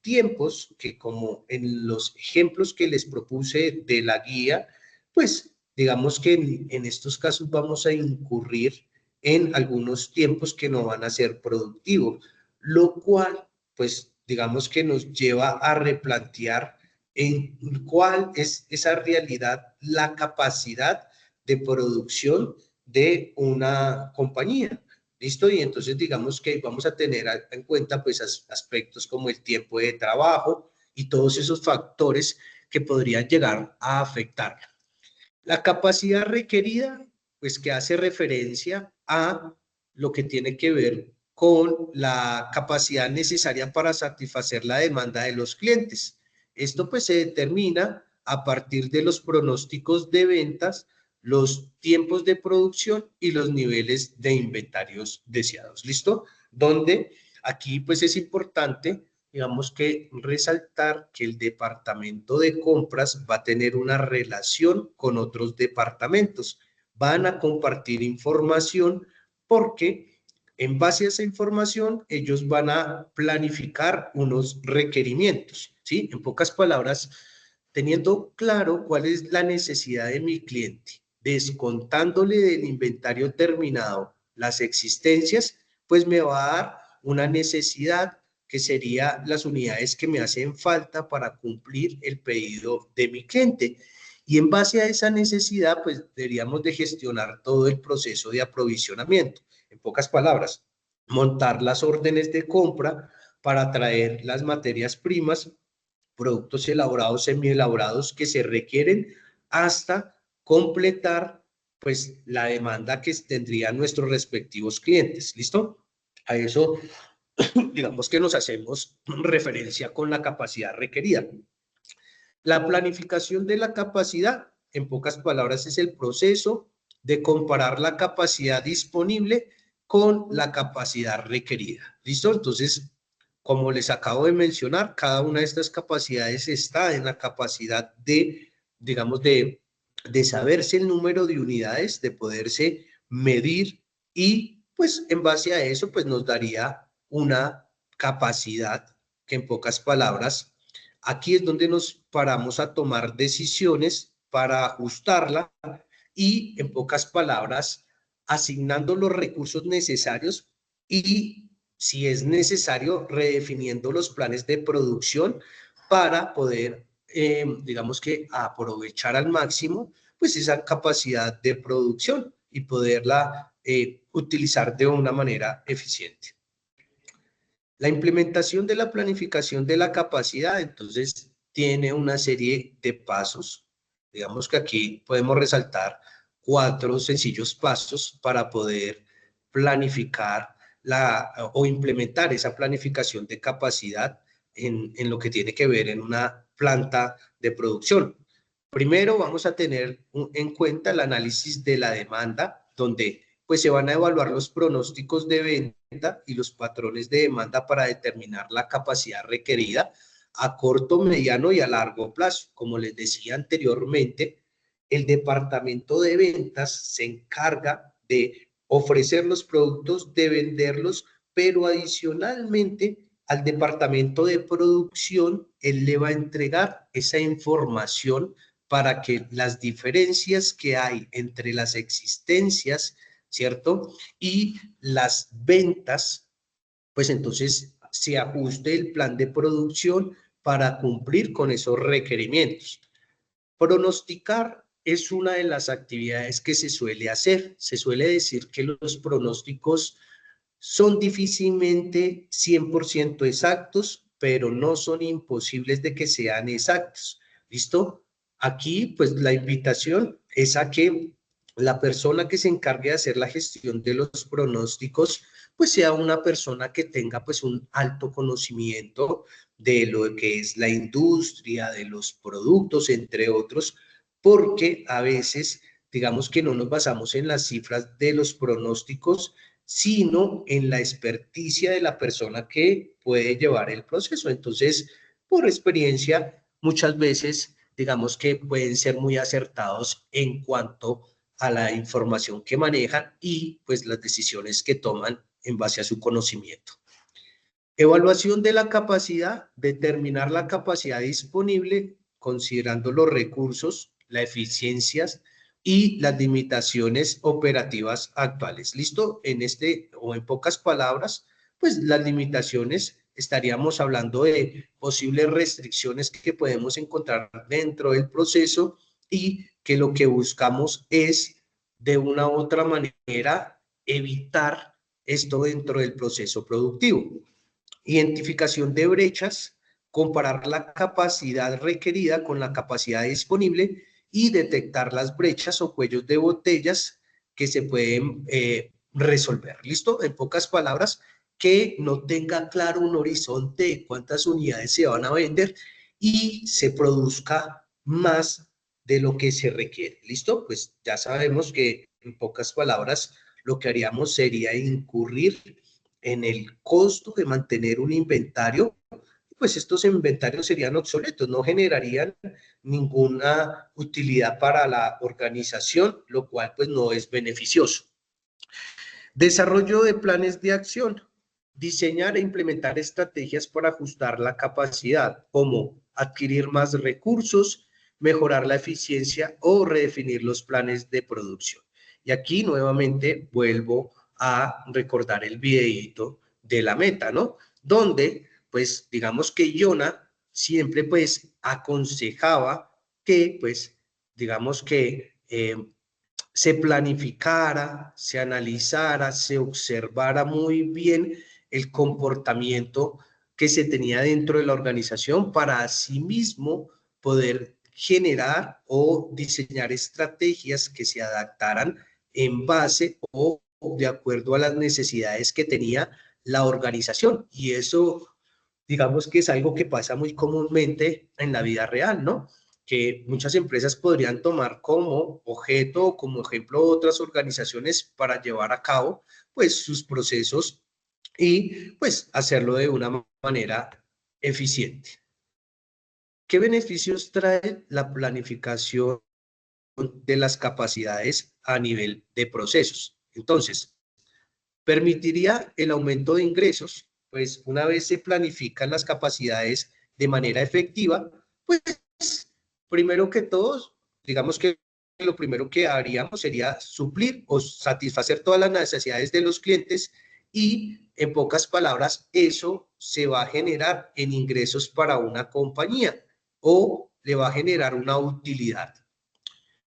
tiempos que, como en los ejemplos que les propuse de la guía, pues digamos que en estos casos vamos a incurrir en algunos tiempos que no van a ser productivos, lo cual, pues digamos que nos lleva a replantear en cuál es esa realidad, la capacidad de producción de una compañía. ¿Listo? Y entonces digamos que vamos a tener en cuenta pues aspectos como el tiempo de trabajo y todos esos factores que podrían llegar a afectar. La capacidad requerida, pues que hace referencia a lo que tiene que ver con la capacidad necesaria para satisfacer la demanda de los clientes. Esto pues se determina a partir de los pronósticos de ventas, los tiempos de producción y los niveles de inventarios deseados. ¿Listo? Donde aquí pues es importante, digamos que resaltar que el departamento de compras va a tener una relación con otros departamentos. Van a compartir información porque en base a esa información ellos van a planificar unos requerimientos, ¿sí? En pocas palabras, teniendo claro cuál es la necesidad de mi cliente, descontándole del inventario terminado las existencias, pues me va a dar una necesidad que sería las unidades que me hacen falta para cumplir el pedido de mi cliente. Y en base a esa necesidad, pues deberíamos de gestionar todo el proceso de aprovisionamiento. En pocas palabras, montar las órdenes de compra para traer las materias primas, productos elaborados, semielaborados que se requieren hasta completar pues la demanda que tendrían nuestros respectivos clientes. ¿Listo? A eso digamos que nos hacemos referencia con la capacidad requerida. La planificación de la capacidad, en pocas palabras, es el proceso de comparar la capacidad disponible con la capacidad requerida. ¿Listo? Entonces, como les acabo de mencionar, cada una de estas capacidades está en la capacidad de, digamos, de saberse el número de unidades, de poderse medir, y pues en base a eso pues nos daría una capacidad que, en pocas palabras, aquí es donde nos paramos a tomar decisiones para ajustarla y, en pocas palabras, asignando los recursos necesarios y, si es necesario, redefiniendo los planes de producción para poder, digamos que, aprovechar al máximo pues esa capacidad de producción y poderla utilizar de una manera eficiente. La implementación de la planificación de la capacidad, entonces, tiene una serie de pasos. Digamos que aquí podemos resaltar 4 sencillos pasos para poder planificar o implementar esa planificación de capacidad en lo que tiene que ver en una planta de producción. Primero vamos a tener en cuenta el análisis de la demanda, donde pues se van a evaluar los pronósticos de venta y los patrones de demanda para determinar la capacidad requerida a corto, mediano y a largo plazo. Como les decía anteriormente, el departamento de ventas se encarga de ofrecer los productos, de venderlos, pero adicionalmente al departamento de producción, él le va a entregar esa información para que las diferencias que hay entre las existencias, ¿cierto? Y las ventas, pues entonces se ajuste el plan de producción para cumplir con esos requerimientos. Pronosticar es una de las actividades que se suele hacer. Se suele decir que los pronósticos son difícilmente 100% exactos, pero no son imposibles de que sean exactos. ¿Listo? Aquí, pues la invitación es a que la persona que se encargue de hacer la gestión de los pronósticos, pues sea una persona que tenga pues un alto conocimiento de lo que es la industria, de los productos, entre otros, porque a veces, digamos que no nos basamos en las cifras de los pronósticos, sino en la experticia de la persona que puede llevar el proceso. Entonces, por experiencia, muchas veces, digamos que pueden ser muy acertados en cuanto a la información que manejan y pues las decisiones que toman en base a su conocimiento. Evaluación de la capacidad, determinar la capacidad disponible considerando los recursos, las eficiencias y las limitaciones operativas actuales. ¿Listo? En o en pocas palabras, pues las limitaciones, estaríamos hablando de posibles restricciones que podemos encontrar dentro del proceso y que lo que buscamos es de una u otra manera evitar esto dentro del proceso productivo. Identificación de brechas, comparar la capacidad requerida con la capacidad disponible y detectar las brechas o cuellos de botellas que se pueden resolver. ¿Listo? En pocas palabras, que no tenga claro un horizonte de cuántas unidades se van a vender y se produzca más de lo que se requiere. ¿Listo? Pues ya sabemos que en pocas palabras lo que haríamos sería incurrir en el costo de mantener un inventario, pues estos inventarios serían obsoletos, no generarían ninguna utilidad para la organización, lo cual pues no es beneficioso. Desarrollo de planes de acción. Diseñar e implementar estrategias para ajustar la capacidad, como adquirir más recursos, mejorar la eficiencia o redefinir los planes de producción. Y aquí nuevamente vuelvo a recordar el videíto de la meta, ¿no? Donde, pues, digamos que Jonah siempre, pues, aconsejaba que, pues, digamos que se planificara, se analizara, se observara muy bien el comportamiento que se tenía dentro de la organización para asimismo poder generar o diseñar estrategias que se adaptaran en base o de acuerdo a las necesidades que tenía la organización. Y eso, digamos que es algo que pasa muy comúnmente en la vida real, ¿no? Que muchas empresas podrían tomar como objeto o como ejemplo otras organizaciones para llevar a cabo pues sus procesos y pues hacerlo de una manera eficiente. ¿Qué beneficios trae la planificación de las capacidades a nivel de procesos? Entonces, permitiría el aumento de ingresos, pues una vez se planifican las capacidades de manera efectiva, pues primero que todo, digamos que lo primero que haríamos sería suplir o satisfacer todas las necesidades de los clientes y, en pocas palabras, eso se va a generar en ingresos para una compañía o le va a generar una utilidad.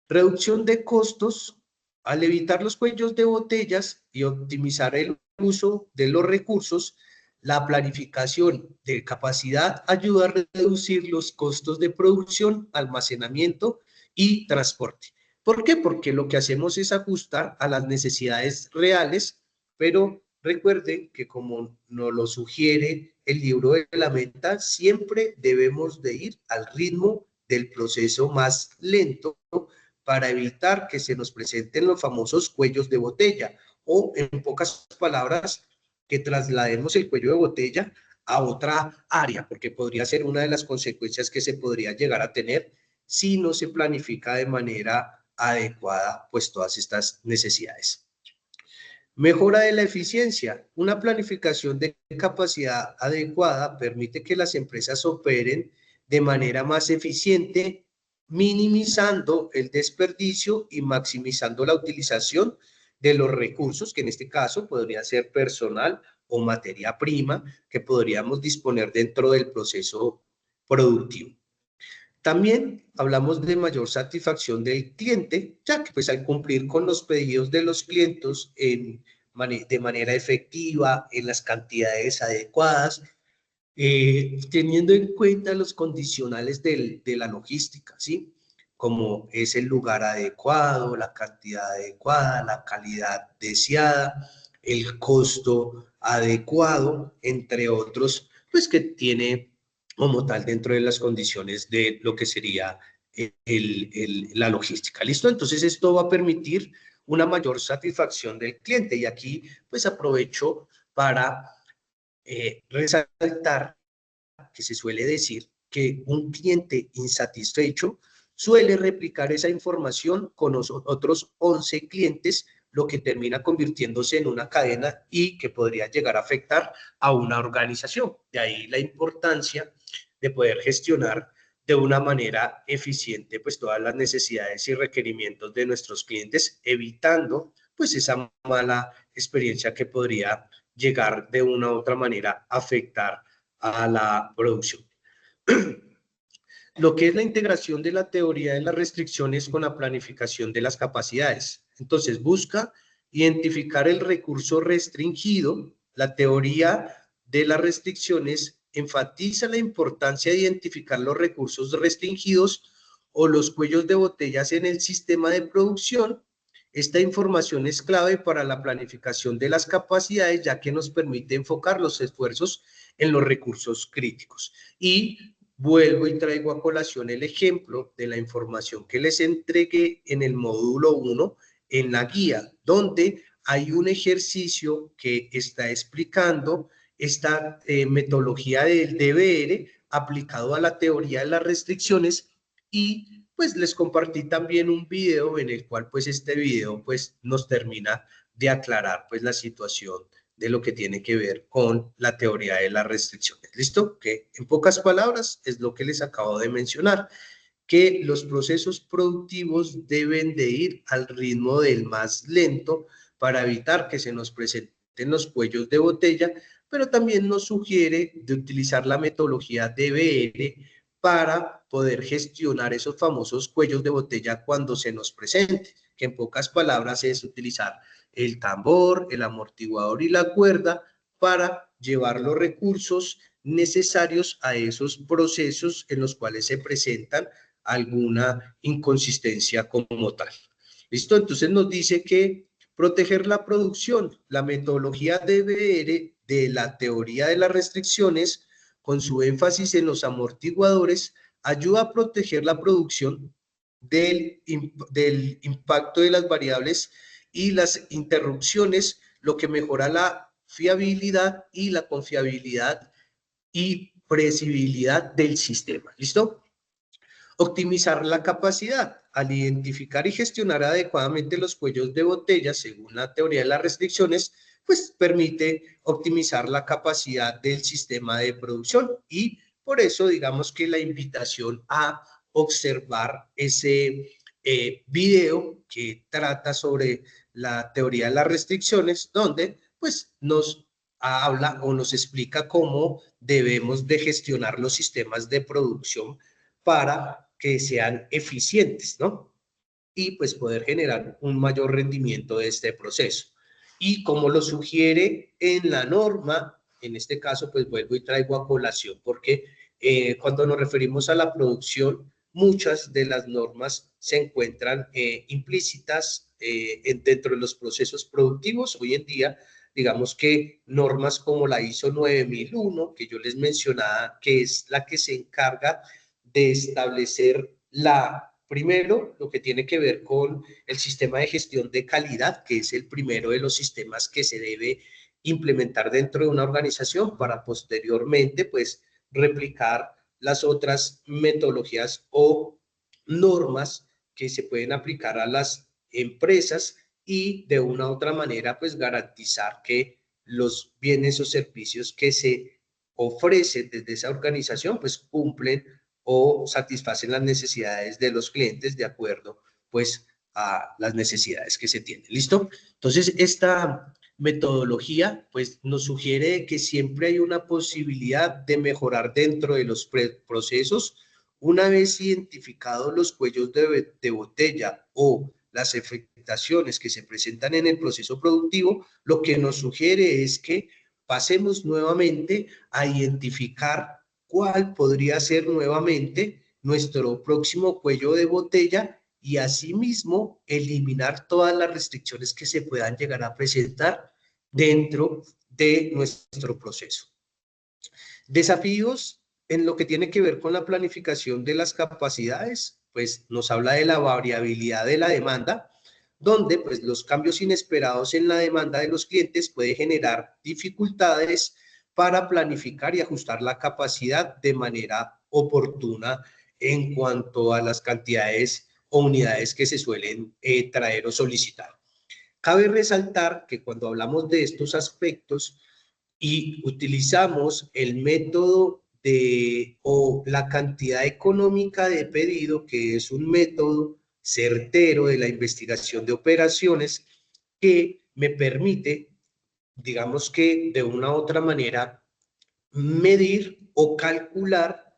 Reducción de costos. Al evitar los cuellos de botellas y optimizar el uso de los recursos, la planificación de capacidad ayuda a reducir los costos de producción, almacenamiento y transporte. ¿Por qué? Porque lo que hacemos es ajustar a las necesidades reales, pero recuerden que como nos lo sugiere el libro de la meta, siempre debemos de ir al ritmo del proceso más lento para evitar que se nos presenten los famosos cuellos de botella o en pocas palabras, que traslademos el cuello de botella a otra área, porque podría ser una de las consecuencias que se podría llegar a tener si no se planifica de manera adecuada pues todas estas necesidades. Mejora de la eficiencia. Una planificación de capacidad adecuada permite que las empresas operen de manera más eficiente, minimizando el desperdicio y maximizando la utilización de los recursos, que en este caso podría ser personal o materia prima, que podríamos disponer dentro del proceso productivo. También hablamos de mayor satisfacción del cliente, ya que pues al cumplir con los pedidos de los clientes de manera efectiva, en las cantidades adecuadas, teniendo en cuenta los condicionales de la logística, ¿sí? Como es el lugar adecuado, la cantidad adecuada, la calidad deseada, el costo adecuado, entre otros, pues que tiene como tal dentro de las condiciones de lo que sería la logística. ¿Listo? Entonces esto va a permitir una mayor satisfacción del cliente y aquí pues aprovecho para resaltar que se suele decir que un cliente insatisfecho suele replicar esa información con otros 11 clientes, lo que termina convirtiéndose en una cadena y que podría llegar a afectar a una organización. De ahí la importancia de poder gestionar de una manera eficiente pues todas las necesidades y requerimientos de nuestros clientes, evitando pues esa mala experiencia que podría llegar de una u otra manera a afectar a la producción. Lo que es la integración de la teoría de las restricciones con la planificación de las capacidades. Entonces, busca identificar el recurso restringido. La teoría de las restricciones enfatiza la importancia de identificar los recursos restringidos o los cuellos de botellas en el sistema de producción. Esta información es clave para la planificación de las capacidades, ya que nos permite enfocar los esfuerzos en los recursos críticos. Y vuelvo y traigo a colación el ejemplo de la información que les entregué en el módulo 1 en la guía, donde hay un ejercicio que está explicando esta metodología del DBR aplicado a la teoría de las restricciones y pues les compartí también un video en el cual pues este video pues nos termina de aclarar pues la situación de lo que tiene que ver con la teoría de las restricciones. ¿Listo? Que en pocas palabras es lo que les acabo de mencionar, que los procesos productivos deben de ir al ritmo del más lento para evitar que se nos presenten los cuellos de botella, pero también nos sugiere de utilizar la metodología DBR para poder gestionar esos famosos cuellos de botella cuando se nos presente, que en pocas palabras es utilizar el tambor, el amortiguador y la cuerda para llevar los recursos necesarios a esos procesos en los cuales se presentan alguna inconsistencia como tal. ¿Listo? Entonces nos dice que proteger la producción, la metodología DBR de la teoría de las restricciones, con su énfasis en los amortiguadores, ayuda a proteger la producción del impacto de las variables y las interrupciones, lo que mejora la fiabilidad y la confiabilidad y previsibilidad del sistema. ¿Listo? Optimizar la capacidad. Al identificar y gestionar adecuadamente los cuellos de botella según la teoría de las restricciones, pues permite optimizar la capacidad del sistema de producción y por eso digamos que la invitación a observar ese video que trata sobre la teoría de las restricciones, donde pues nos habla o nos explica cómo debemos de gestionar los sistemas de producción para que sean eficientes, ¿no? Y pues poder generar un mayor rendimiento de este proceso. Y como lo sugiere en la norma, en este caso pues vuelvo y traigo a colación, porque cuando nos referimos a la producción, muchas de las normas se encuentran implícitas dentro de los procesos productivos. Hoy en día, digamos que normas como la ISO 9001, que yo les mencionaba, que es la que se encarga de establecer la Primero, lo que tiene que ver con el sistema de gestión de calidad, que es el primero de los sistemas que se debe implementar dentro de una organización para posteriormente, pues, replicar las otras metodologías o normas que se pueden aplicar a las empresas y de una u otra manera, pues, garantizar que los bienes o servicios que se ofrecen desde esa organización, pues, cumplen o satisfacen las necesidades de los clientes de acuerdo, pues, a las necesidades que se tienen. ¿Listo? Entonces, esta metodología, pues, nos sugiere que siempre hay una posibilidad de mejorar dentro de los procesos. Una vez identificados los cuellos de botella o las afectaciones que se presentan en el proceso productivo, lo que nos sugiere es que pasemos nuevamente a identificar cuál podría ser nuevamente nuestro próximo cuello de botella y asimismo eliminar todas las restricciones que se puedan llegar a presentar dentro de nuestro proceso. Desafíos en lo que tiene que ver con la planificación de las capacidades, pues nos habla de la variabilidad de la demanda, donde pues los cambios inesperados en la demanda de los clientes puede generar dificultades para planificar y ajustar la capacidad de manera oportuna en cuanto a las cantidades o unidades que se suelen traer o solicitar. Cabe resaltar que cuando hablamos de estos aspectos y utilizamos el método o la cantidad económica de pedido, que es un método certero de la investigación de operaciones que me permite, digamos que de una u otra manera, medir o calcular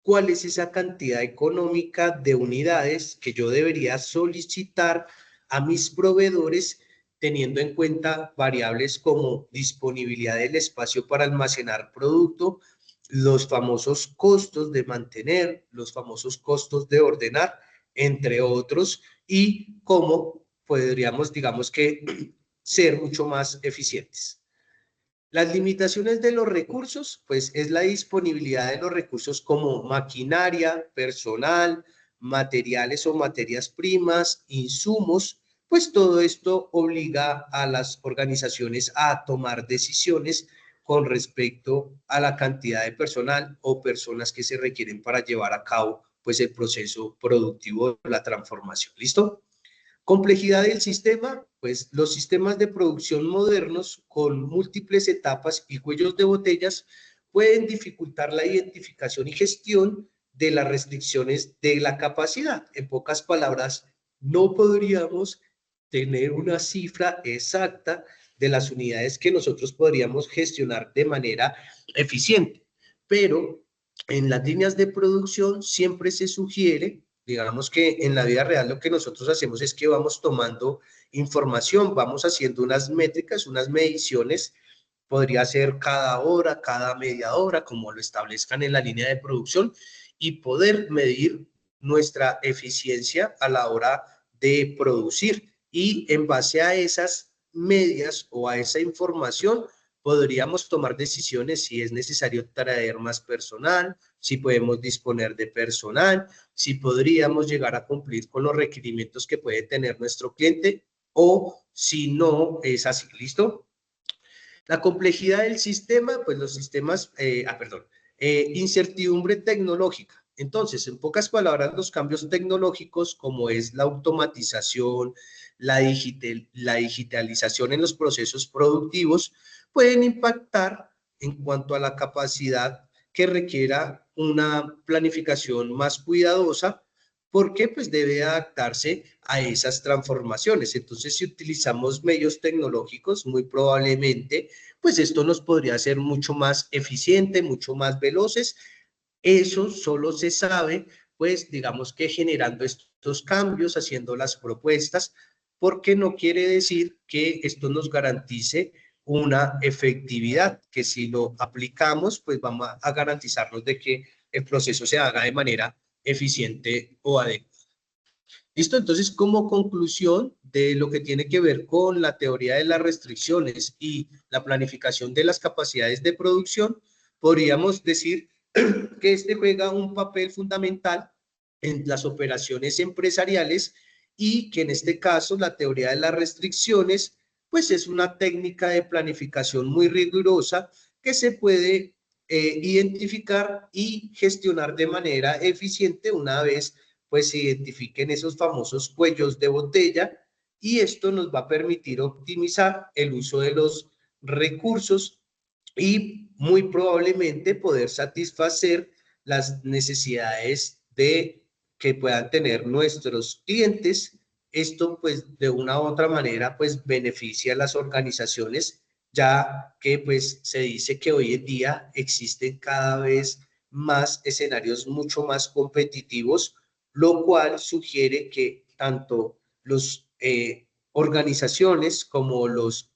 cuál es esa cantidad económica de unidades que yo debería solicitar a mis proveedores, teniendo en cuenta variables como disponibilidad del espacio para almacenar producto, los famosos costos de mantener, los famosos costos de ordenar, entre otros, y cómo podríamos, digamos que, ser mucho más eficientes. Las limitaciones de los recursos, pues es la disponibilidad de los recursos como maquinaria, personal, materiales o materias primas, insumos, pues todo esto obliga a las organizaciones a tomar decisiones con respecto a la cantidad de personal o personas que se requieren para llevar a cabo pues el proceso productivo de la transformación. ¿Listo? Complejidad del sistema, pues los sistemas de producción modernos con múltiples etapas y cuellos de botellas pueden dificultar la identificación y gestión de las restricciones de la capacidad. En pocas palabras, no podríamos tener una cifra exacta de las unidades que nosotros podríamos gestionar de manera eficiente, pero en las líneas de producción siempre se sugiere, digamos que en la vida real lo que nosotros hacemos es que vamos tomando información, vamos haciendo unas métricas, unas mediciones, podría ser cada hora, cada media hora, como lo establezcan en la línea de producción, y poder medir nuestra eficiencia a la hora de producir. Y en base a esas medias o a esa información, podríamos tomar decisiones si es necesario traer más personal, si podemos disponer de personal, si podríamos llegar a cumplir con los requerimientos que puede tener nuestro cliente o si no es así. ¿Listo? La complejidad del sistema, pues los sistemas, incertidumbre tecnológica. Entonces, en pocas palabras, los cambios tecnológicos como es la automatización, la digitalización en los procesos productivos, pueden impactar en cuanto a la capacidad que requiera una planificación más cuidadosa, porque pues debe adaptarse a esas transformaciones. Entonces, si utilizamos medios tecnológicos, muy probablemente, pues esto nos podría hacer mucho más eficiente, mucho más veloces. Eso solo se sabe, pues, digamos que generando estos cambios, haciendo las propuestas, porque no quiere decir que esto nos garantice una efectividad, que si lo aplicamos, pues vamos a garantizarnos de que el proceso se haga de manera eficiente o adecuada. ¿Listo? Entonces, como conclusión de lo que tiene que ver con la teoría de las restricciones y la planificación de las capacidades de producción, podríamos decir que este juega un papel fundamental en las operaciones empresariales y que en este caso la teoría de las restricciones pues es una técnica de planificación muy rigurosa que se puede identificar y gestionar de manera eficiente una vez pues se identifiquen esos famosos cuellos de botella, y esto nos va a permitir optimizar el uso de los recursos y muy probablemente poder satisfacer las necesidades que puedan tener nuestros clientes. Esto pues de una u otra manera pues beneficia a las organizaciones, ya que pues se dice que hoy en día existen cada vez más escenarios mucho más competitivos, lo cual sugiere que tanto los organizaciones como los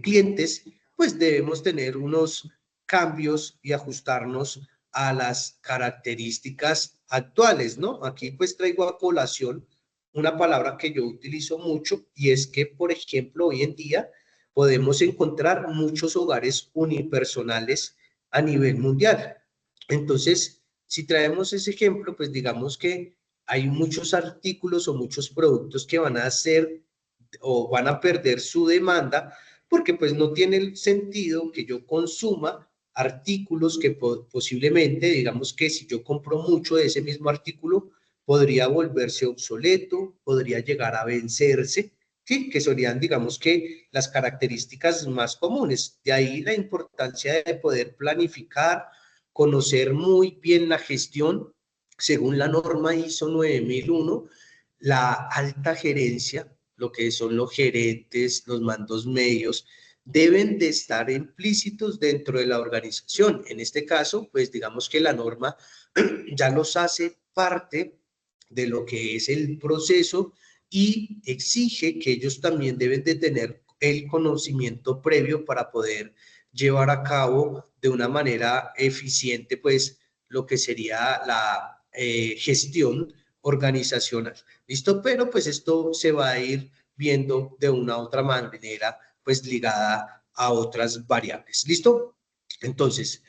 clientes pues debemos tener unos cambios y ajustarnos a las características actuales, ¿no? Aquí pues traigo a colación una palabra que yo utilizo mucho, y es que, por ejemplo, hoy en día podemos encontrar muchos hogares unipersonales a nivel mundial. Entonces, si traemos ese ejemplo, pues digamos que hay muchos artículos o muchos productos que van a ser o van a perder su demanda, porque pues no tiene sentido que yo consuma artículos que posiblemente, digamos que si yo compro mucho de ese mismo artículo, podría volverse obsoleto, podría llegar a vencerse, ¿sí? Que serían, digamos que, las características más comunes. De ahí la importancia de poder planificar, conocer muy bien la gestión. Según la norma ISO 9001, la alta gerencia, lo que son los gerentes, los mandos medios, deben de estar implícitos dentro de la organización. En este caso, pues digamos que la norma ya los hace parte de lo que es el proceso y exige que ellos también deben de tener el conocimiento previo para poder llevar a cabo de una manera eficiente, pues, lo que sería la gestión organizacional. ¿Listo? Pero pues esto se va a ir viendo de una u otra manera, pues ligada a otras variables. ¿Listo? Entonces,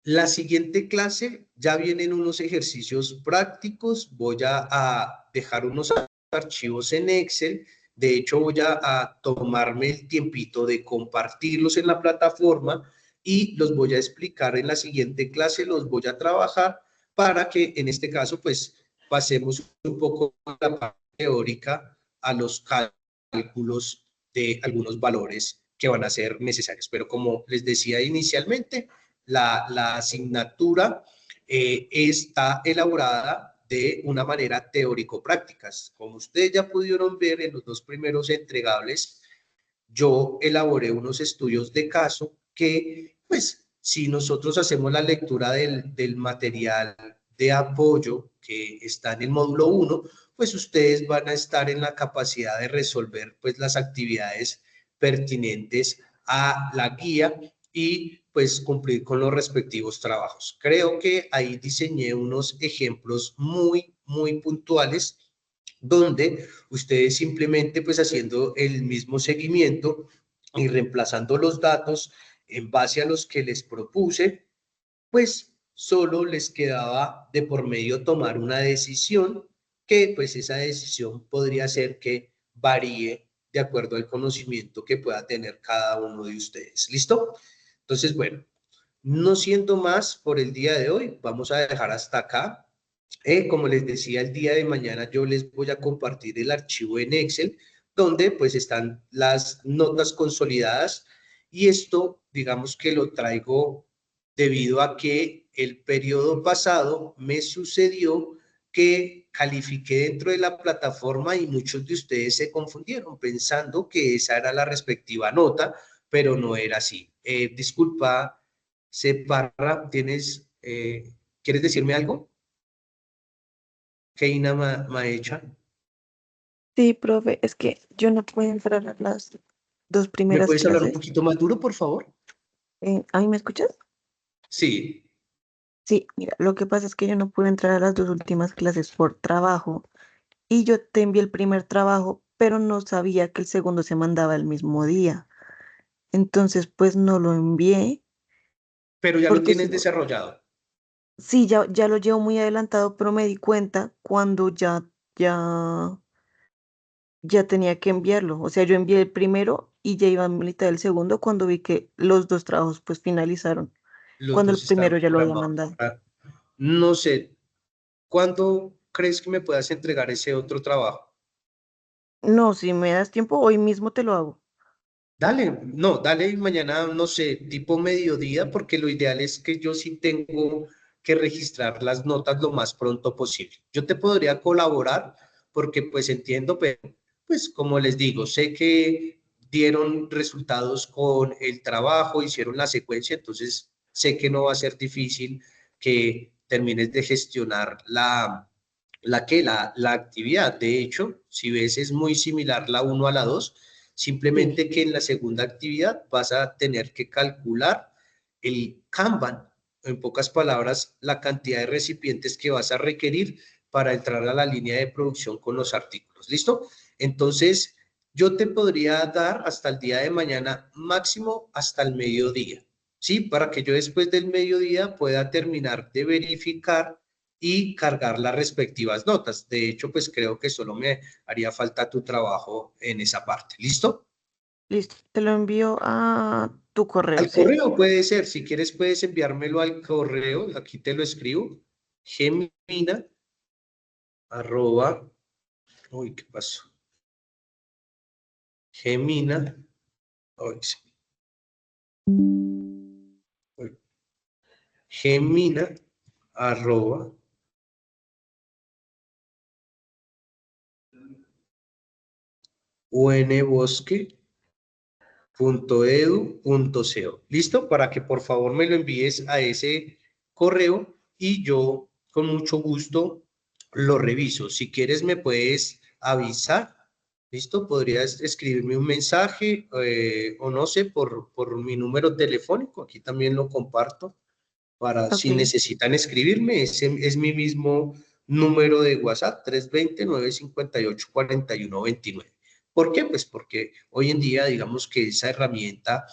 la siguiente clase ya vienen unos ejercicios prácticos. Voy a dejar unos archivos en Excel. De hecho, voy a tomarme el tiempito de compartirlos en la plataforma y los voy a explicar en la siguiente clase, los voy a trabajar para que en este caso, pues, pasemos un poco de la parte teórica a los cálculos de algunos valores que van a ser necesarios. Pero como les decía inicialmente, la asignatura está elaborada de una manera teórico-práctica. Como ustedes ya pudieron ver en los dos primeros entregables, yo elaboré unos estudios de caso que, pues, si nosotros hacemos la lectura del material de apoyo que está en el módulo 1, pues ustedes van a estar en la capacidad de resolver pues las actividades pertinentes a la guía y pues cumplir con los respectivos trabajos. Creo que ahí diseñé unos ejemplos muy puntuales donde ustedes simplemente pues haciendo el mismo seguimiento y reemplazando los datos en base a los que les propuse, pues solo les quedaba de por medio tomar una decisión, que pues esa decisión podría ser que varíe de acuerdo al conocimiento que pueda tener cada uno de ustedes. ¿Listo? Entonces, bueno, no siendo más por el día de hoy, vamos a dejar hasta acá. Como les decía, el día de mañana yo les voy a compartir el archivo en Excel, donde pues están las notas consolidadas, y esto digamos que lo traigo debido a que el periodo pasado me sucedió que califiqué dentro de la plataforma y muchos de ustedes se confundieron pensando que esa era la respectiva nota, pero no era así. Disculpa, Separra, ¿quieres decirme algo? Keina Maecha.
Sí, profe, es que yo no puedo entrar a las dos
¿Me
primeras
puedes hablar un
clases.
poquito más duro, por favor?
¿A mí me escuchas?
Sí.
Sí, mira, lo que pasa es que yo no pude entrar a las dos últimas clases por trabajo y yo te envié el primer trabajo, pero no sabía que el segundo se mandaba el mismo día. Entonces, pues no lo envié
Pero ya lo
porque si
tienes
no,
desarrollado.
Sí, ya lo llevo muy adelantado, pero me di cuenta cuando ya, ya tenía que enviarlo. O sea, yo envié el primero y ya iba a mitad del segundo cuando vi que los dos trabajos pues finalizaron,
Los
cuando el
dos están
primero ya lo había
programados.
mandado.
No sé, ¿cuándo crees que me puedas entregar ese otro trabajo?
No, si me das tiempo, hoy mismo te lo hago.
Dale, no, dale mañana, no sé, tipo mediodía, porque lo ideal es que yo sí tengo que registrar las notas lo más pronto posible. Yo te podría colaborar porque pues entiendo, pero pues como les digo, sé que dieron resultados con el trabajo, hicieron la secuencia, entonces sé que no va a ser difícil que termines de gestionar la actividad. De hecho, si ves, es muy similar la uno a la 2.
Sí,
Simplemente que en la segunda actividad vas a tener que calcular el Kanban, en pocas palabras, la cantidad de recipientes que vas a requerir para entrar a la línea de producción con los artículos. ¿Listo? Entonces, yo te podría dar hasta el día de mañana, máximo hasta el mediodía, ¿sí? Para que yo después del mediodía pueda terminar de verificar y cargar las respectivas notas. De hecho, pues creo que solo me haría falta tu trabajo en esa parte. ¿Listo?
listo. Te lo envío a tu correo,
Al
¿sí?
correo puede ser, si quieres puedes enviármelo al correo, aquí te lo escribo, gemina, arroba, uy, ¿qué pasó? Gemina, uy, uy, gemina, arroba, unbosque.edu.co. ¿Listo? Para que por favor me lo envíes a ese correo y yo con mucho gusto lo reviso. Si quieres me puedes avisar. ¿Listo? Podrías escribirme un mensaje o no sé, por mi número telefónico. Aquí también lo comparto para
Ok,
si necesitan escribirme. Ese es mi mismo número de WhatsApp, 320-958-4129. ¿Por qué? Pues porque hoy en día, digamos que esa herramienta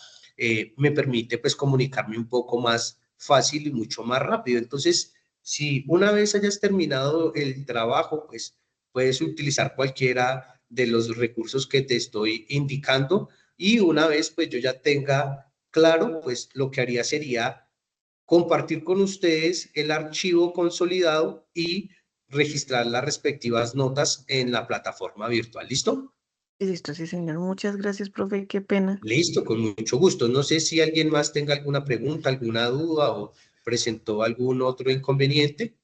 me permite pues comunicarme un poco más fácil y mucho más rápido. Entonces, si una vez hayas terminado el trabajo, pues puedes utilizar cualquiera de los recursos que te estoy indicando y una vez pues yo ya tenga claro, pues lo que haría sería compartir con ustedes el archivo consolidado y registrar las respectivas notas en la plataforma virtual. ¿Listo?
listo, sí, señor. Muchas gracias, profe. Qué pena.
Listo, con mucho gusto. No sé si alguien más tenga alguna pregunta, alguna duda o presentó algún otro inconveniente.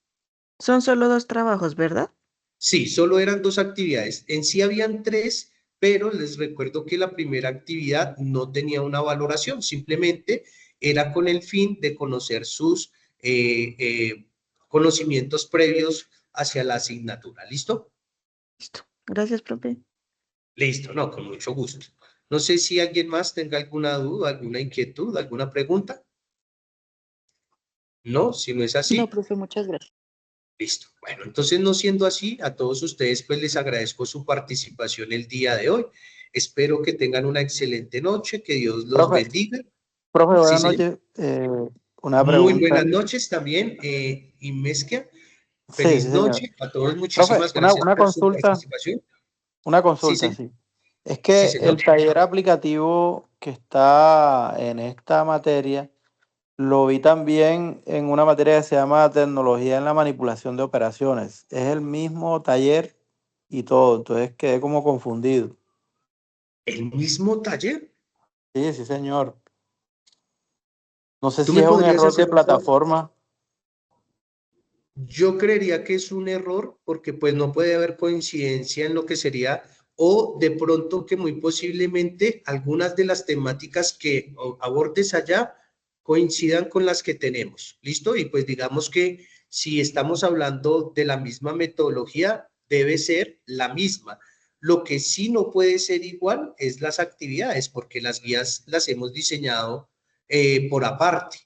Son solo dos trabajos, ¿verdad?
Sí, solo eran dos actividades. En sí habían tres, pero les recuerdo que la primera actividad no tenía una valoración, simplemente era con el fin de conocer sus conocimientos previos hacia la asignatura. ¿Listo?
Listo. Gracias, profe.
Listo, no, con mucho gusto. No sé si alguien más tenga alguna duda, alguna inquietud, alguna pregunta. No, si no es
No,
así,
profe, muchas gracias.
listo. Bueno, entonces no siendo así, a todos ustedes pues les agradezco su participación el día de hoy. Espero que tengan una excelente noche, que Dios los
Profe,
bendiga.
profe,
Sí,
buenas
señor.
noches. Una
Muy
pregunta.
buenas noches también, Inmesquia.
Sí, sí,
Feliz
señor.
noche a todos.
Profe,
Muchísimas gracias
una
por su
consulta,
participación.
una
Sí,
consulta,
señor.
sí. Es
Sí,
que
señor.
el taller aplicativo que está en esta materia, lo vi también en una materia que se llama Tecnología en la Manipulación de Operaciones. Es el mismo taller y todo, entonces quedé como confundido.
¿El mismo taller?
Sí, sí, señor. No sé
¿Tú
si
me
es un
podrías
error de
hacer un favor?
plataforma.
Yo creería que es un error porque pues no puede haber coincidencia en lo que sería o de pronto que muy posiblemente algunas de las temáticas que abordes allá coincidan con las que tenemos. ¿Listo? Y pues digamos que si estamos hablando de la misma metodología, debe ser la misma. Lo que sí no puede ser igual es las actividades porque las guías las hemos diseñado por aparte.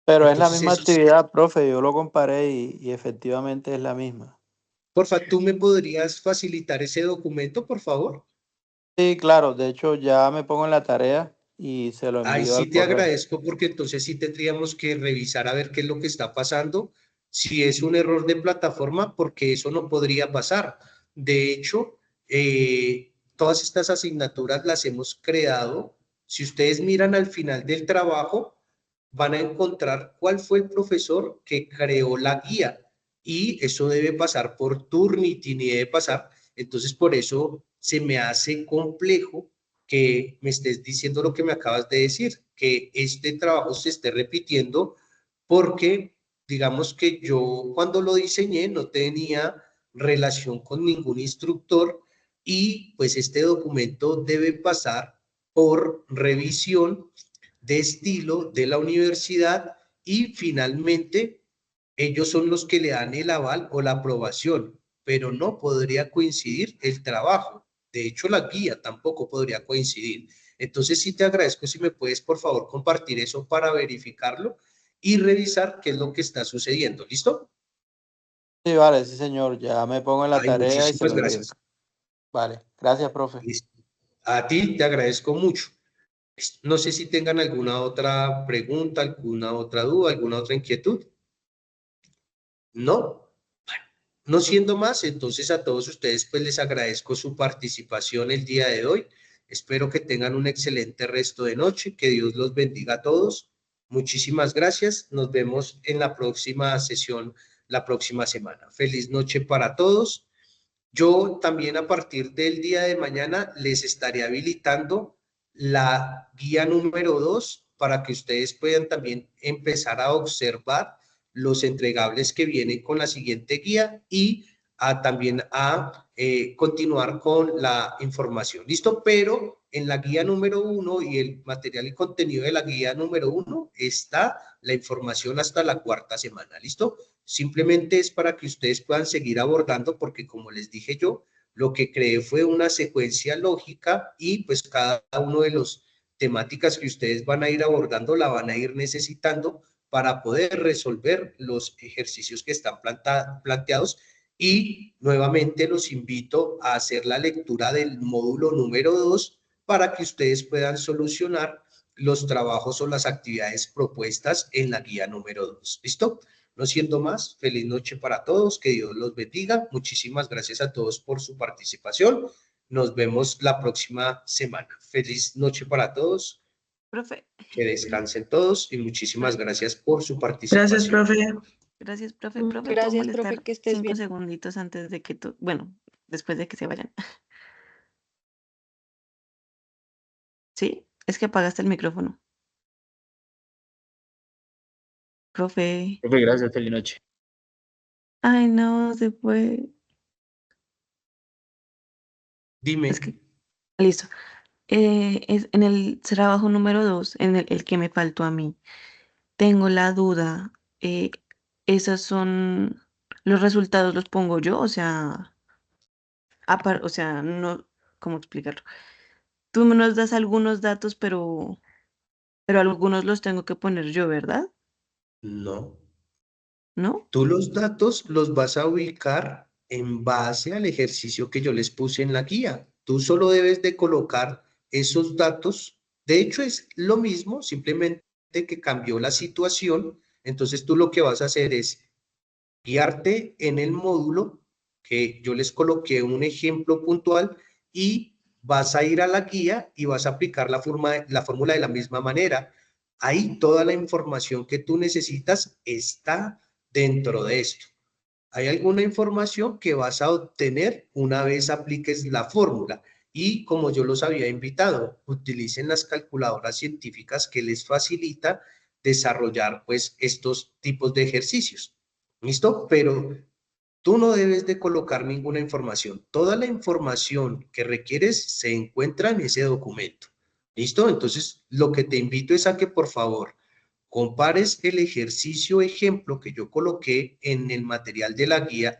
Pero es la
Entonces
misma
eso sí.
actividad, profe, yo lo comparé y efectivamente es la misma.
Porfa, ¿tú me podrías facilitar ese documento, por favor?
Sí, claro, de hecho ya me pongo en la tarea y se lo
Ahí
envío
sí
al
te
correo.
agradezco porque entonces sí tendríamos que revisar a ver qué es lo que está pasando, si es un error de plataforma, porque eso no podría pasar. De hecho, todas estas asignaturas las hemos creado. Si ustedes miran al final del trabajo, van a encontrar cuál fue el profesor que creó la guía y eso debe pasar por Turnitin y debe pasar. Entonces, por eso se me hace complejo que me estés diciendo lo que me acabas de decir, que este trabajo se esté repitiendo porque digamos que yo cuando lo diseñé no tenía relación con ningún instructor y pues este documento debe pasar por revisión de estilo de la universidad y finalmente ellos son los que le dan el aval o la aprobación, pero no podría coincidir el trabajo. De hecho, la guía tampoco podría coincidir. Entonces, sí te agradezco si me puedes, por favor, compartir eso para verificarlo y revisar qué es lo que está sucediendo. ¿Listo?
Sí, vale, sí, señor. Ya me pongo en la
Ay,
tarea y se
muchísimas
lo envío.
gracias.
Vale, gracias, profe.
Listo. A ti te agradezco mucho. No sé si tengan alguna otra pregunta, alguna otra duda, alguna otra inquietud. ¿No? No siendo más, entonces a todos ustedes pues les agradezco su participación el día de hoy. Espero que tengan un excelente resto de noche, que Dios los bendiga a todos. Muchísimas gracias. Nos vemos en la próxima sesión, la próxima semana. Feliz noche para todos. Yo también a partir del día de mañana les estaré habilitando la guía número 2 para que ustedes puedan también empezar a observar los entregables que vienen con la siguiente guía y también a continuar con la información. ¿Listo? Pero en la guía número 1 y el material y contenido de la guía número 1 está la información hasta la 4ª semana. ¿Listo? Simplemente es para que ustedes puedan seguir abordando porque como les dije yo, lo que creé fue una secuencia lógica y pues cada uno de los temáticas que ustedes van a ir abordando la van a ir necesitando para poder resolver los ejercicios que están planteados y nuevamente los invito a hacer la lectura del módulo número 2 para que ustedes puedan solucionar los trabajos o las actividades propuestas en la guía número 2. ¿Listo? No siendo más, feliz noche para todos, que Dios los bendiga. Muchísimas gracias a todos por su participación. Nos vemos la próxima semana. Feliz noche para todos.
Profe.
Que descansen todos y muchísimas gracias por su participación.
Gracias, profe. Gracias, profe. Profe, ¿puedo
Gracias,
molestar
profe, que estés
5
bien.
segunditos antes de que tú, bueno, después de que se vayan? ¿Sí? Es que apagaste el micrófono. Profe.
Profe, gracias, feliz noche.
Ay, no, se fue.
Dime.
Es que, listo. Es en el trabajo número 2, en el que me faltó a mí, tengo la duda. Esos son los resultados, los pongo yo, o sea, o sea, no, ¿cómo explicarlo? Tú nos das algunos datos, pero algunos los tengo que poner yo, ¿verdad?
No.
¿No?
Tú los datos los vas a ubicar en base al ejercicio que yo les puse en la guía. Tú solo debes de colocar esos datos. De hecho, es lo mismo, simplemente que cambió la situación. Entonces, tú lo que vas a hacer es guiarte en el módulo que yo les coloqué un ejemplo puntual y vas a ir a la guía y vas a aplicar la fórmula de la misma manera. Ahí toda la información que tú necesitas está dentro de esto. Hay alguna información que vas a obtener una vez apliques la fórmula y como yo los había invitado, utilicen las calculadoras científicas que les facilita desarrollar pues estos tipos de ejercicios. ¿Listo? Pero tú no debes de colocar ninguna información. Toda la información que requieres se encuentra en ese documento. ¿Listo? Entonces, lo que te invito es a que por favor compares el ejercicio ejemplo que yo coloqué en el material de la guía,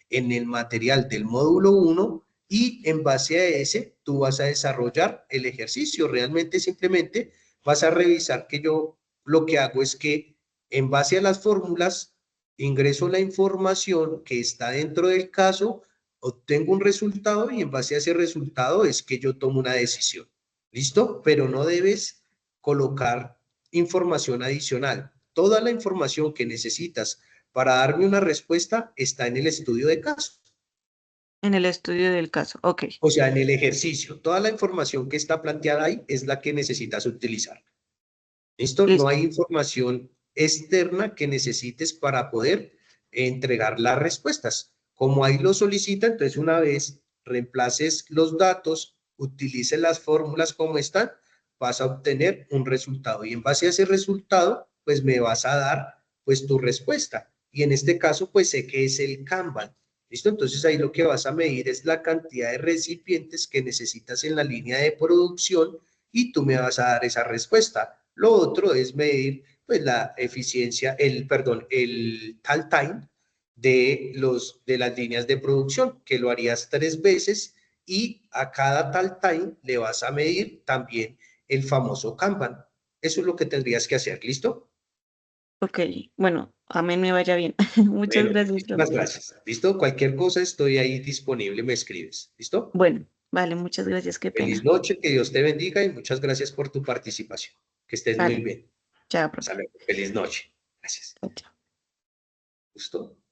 en el material del módulo 1 y en base a ese tú vas a desarrollar el ejercicio. Realmente simplemente vas a revisar que yo lo que hago es que en base a las fórmulas ingreso la información que está dentro del caso, obtengo un resultado y en base a ese resultado es que yo tomo una decisión. ¿Listo? Pero no debes colocar información adicional. Toda la información que necesitas para darme una respuesta está en el estudio de caso.
En el estudio del caso, ok.
O sea, en el ejercicio. Toda la información que está planteada ahí es la que necesitas utilizar. ¿Listo?
Listo.
No hay información externa que necesites para poder entregar las respuestas. Como ahí lo solicita, entonces una vez reemplaces los datos, utilices las fórmulas como están, vas a obtener un resultado. Y en base a ese resultado, pues me vas a dar pues tu respuesta. Y en este caso, pues sé que es el Kanban. ¿Listo? Entonces ahí lo que vas a medir es la cantidad de recipientes que necesitas en la línea de producción y tú me vas a dar esa respuesta. Lo otro es medir pues la eficiencia, el tal time de las líneas de producción, que lo harías 3 veces y a cada tal time le vas a medir también el famoso Kanban. Eso es lo que tendrías que hacer, ¿listo?
Ok, bueno, amén, me vaya bien. Muchas
Bueno,
gracias,
muchísimas
profe.
gracias. ¿Listo? Cualquier cosa estoy ahí disponible, me escribes. ¿Listo?
Bueno, vale, muchas gracias, qué
Feliz
pena.
noche, que Dios te bendiga y muchas gracias por tu participación. Que estés muy
Vale,
bien.
chao, profe.
Hasta luego. Feliz noche. Gracias.
Chao, chao.
¿Listo?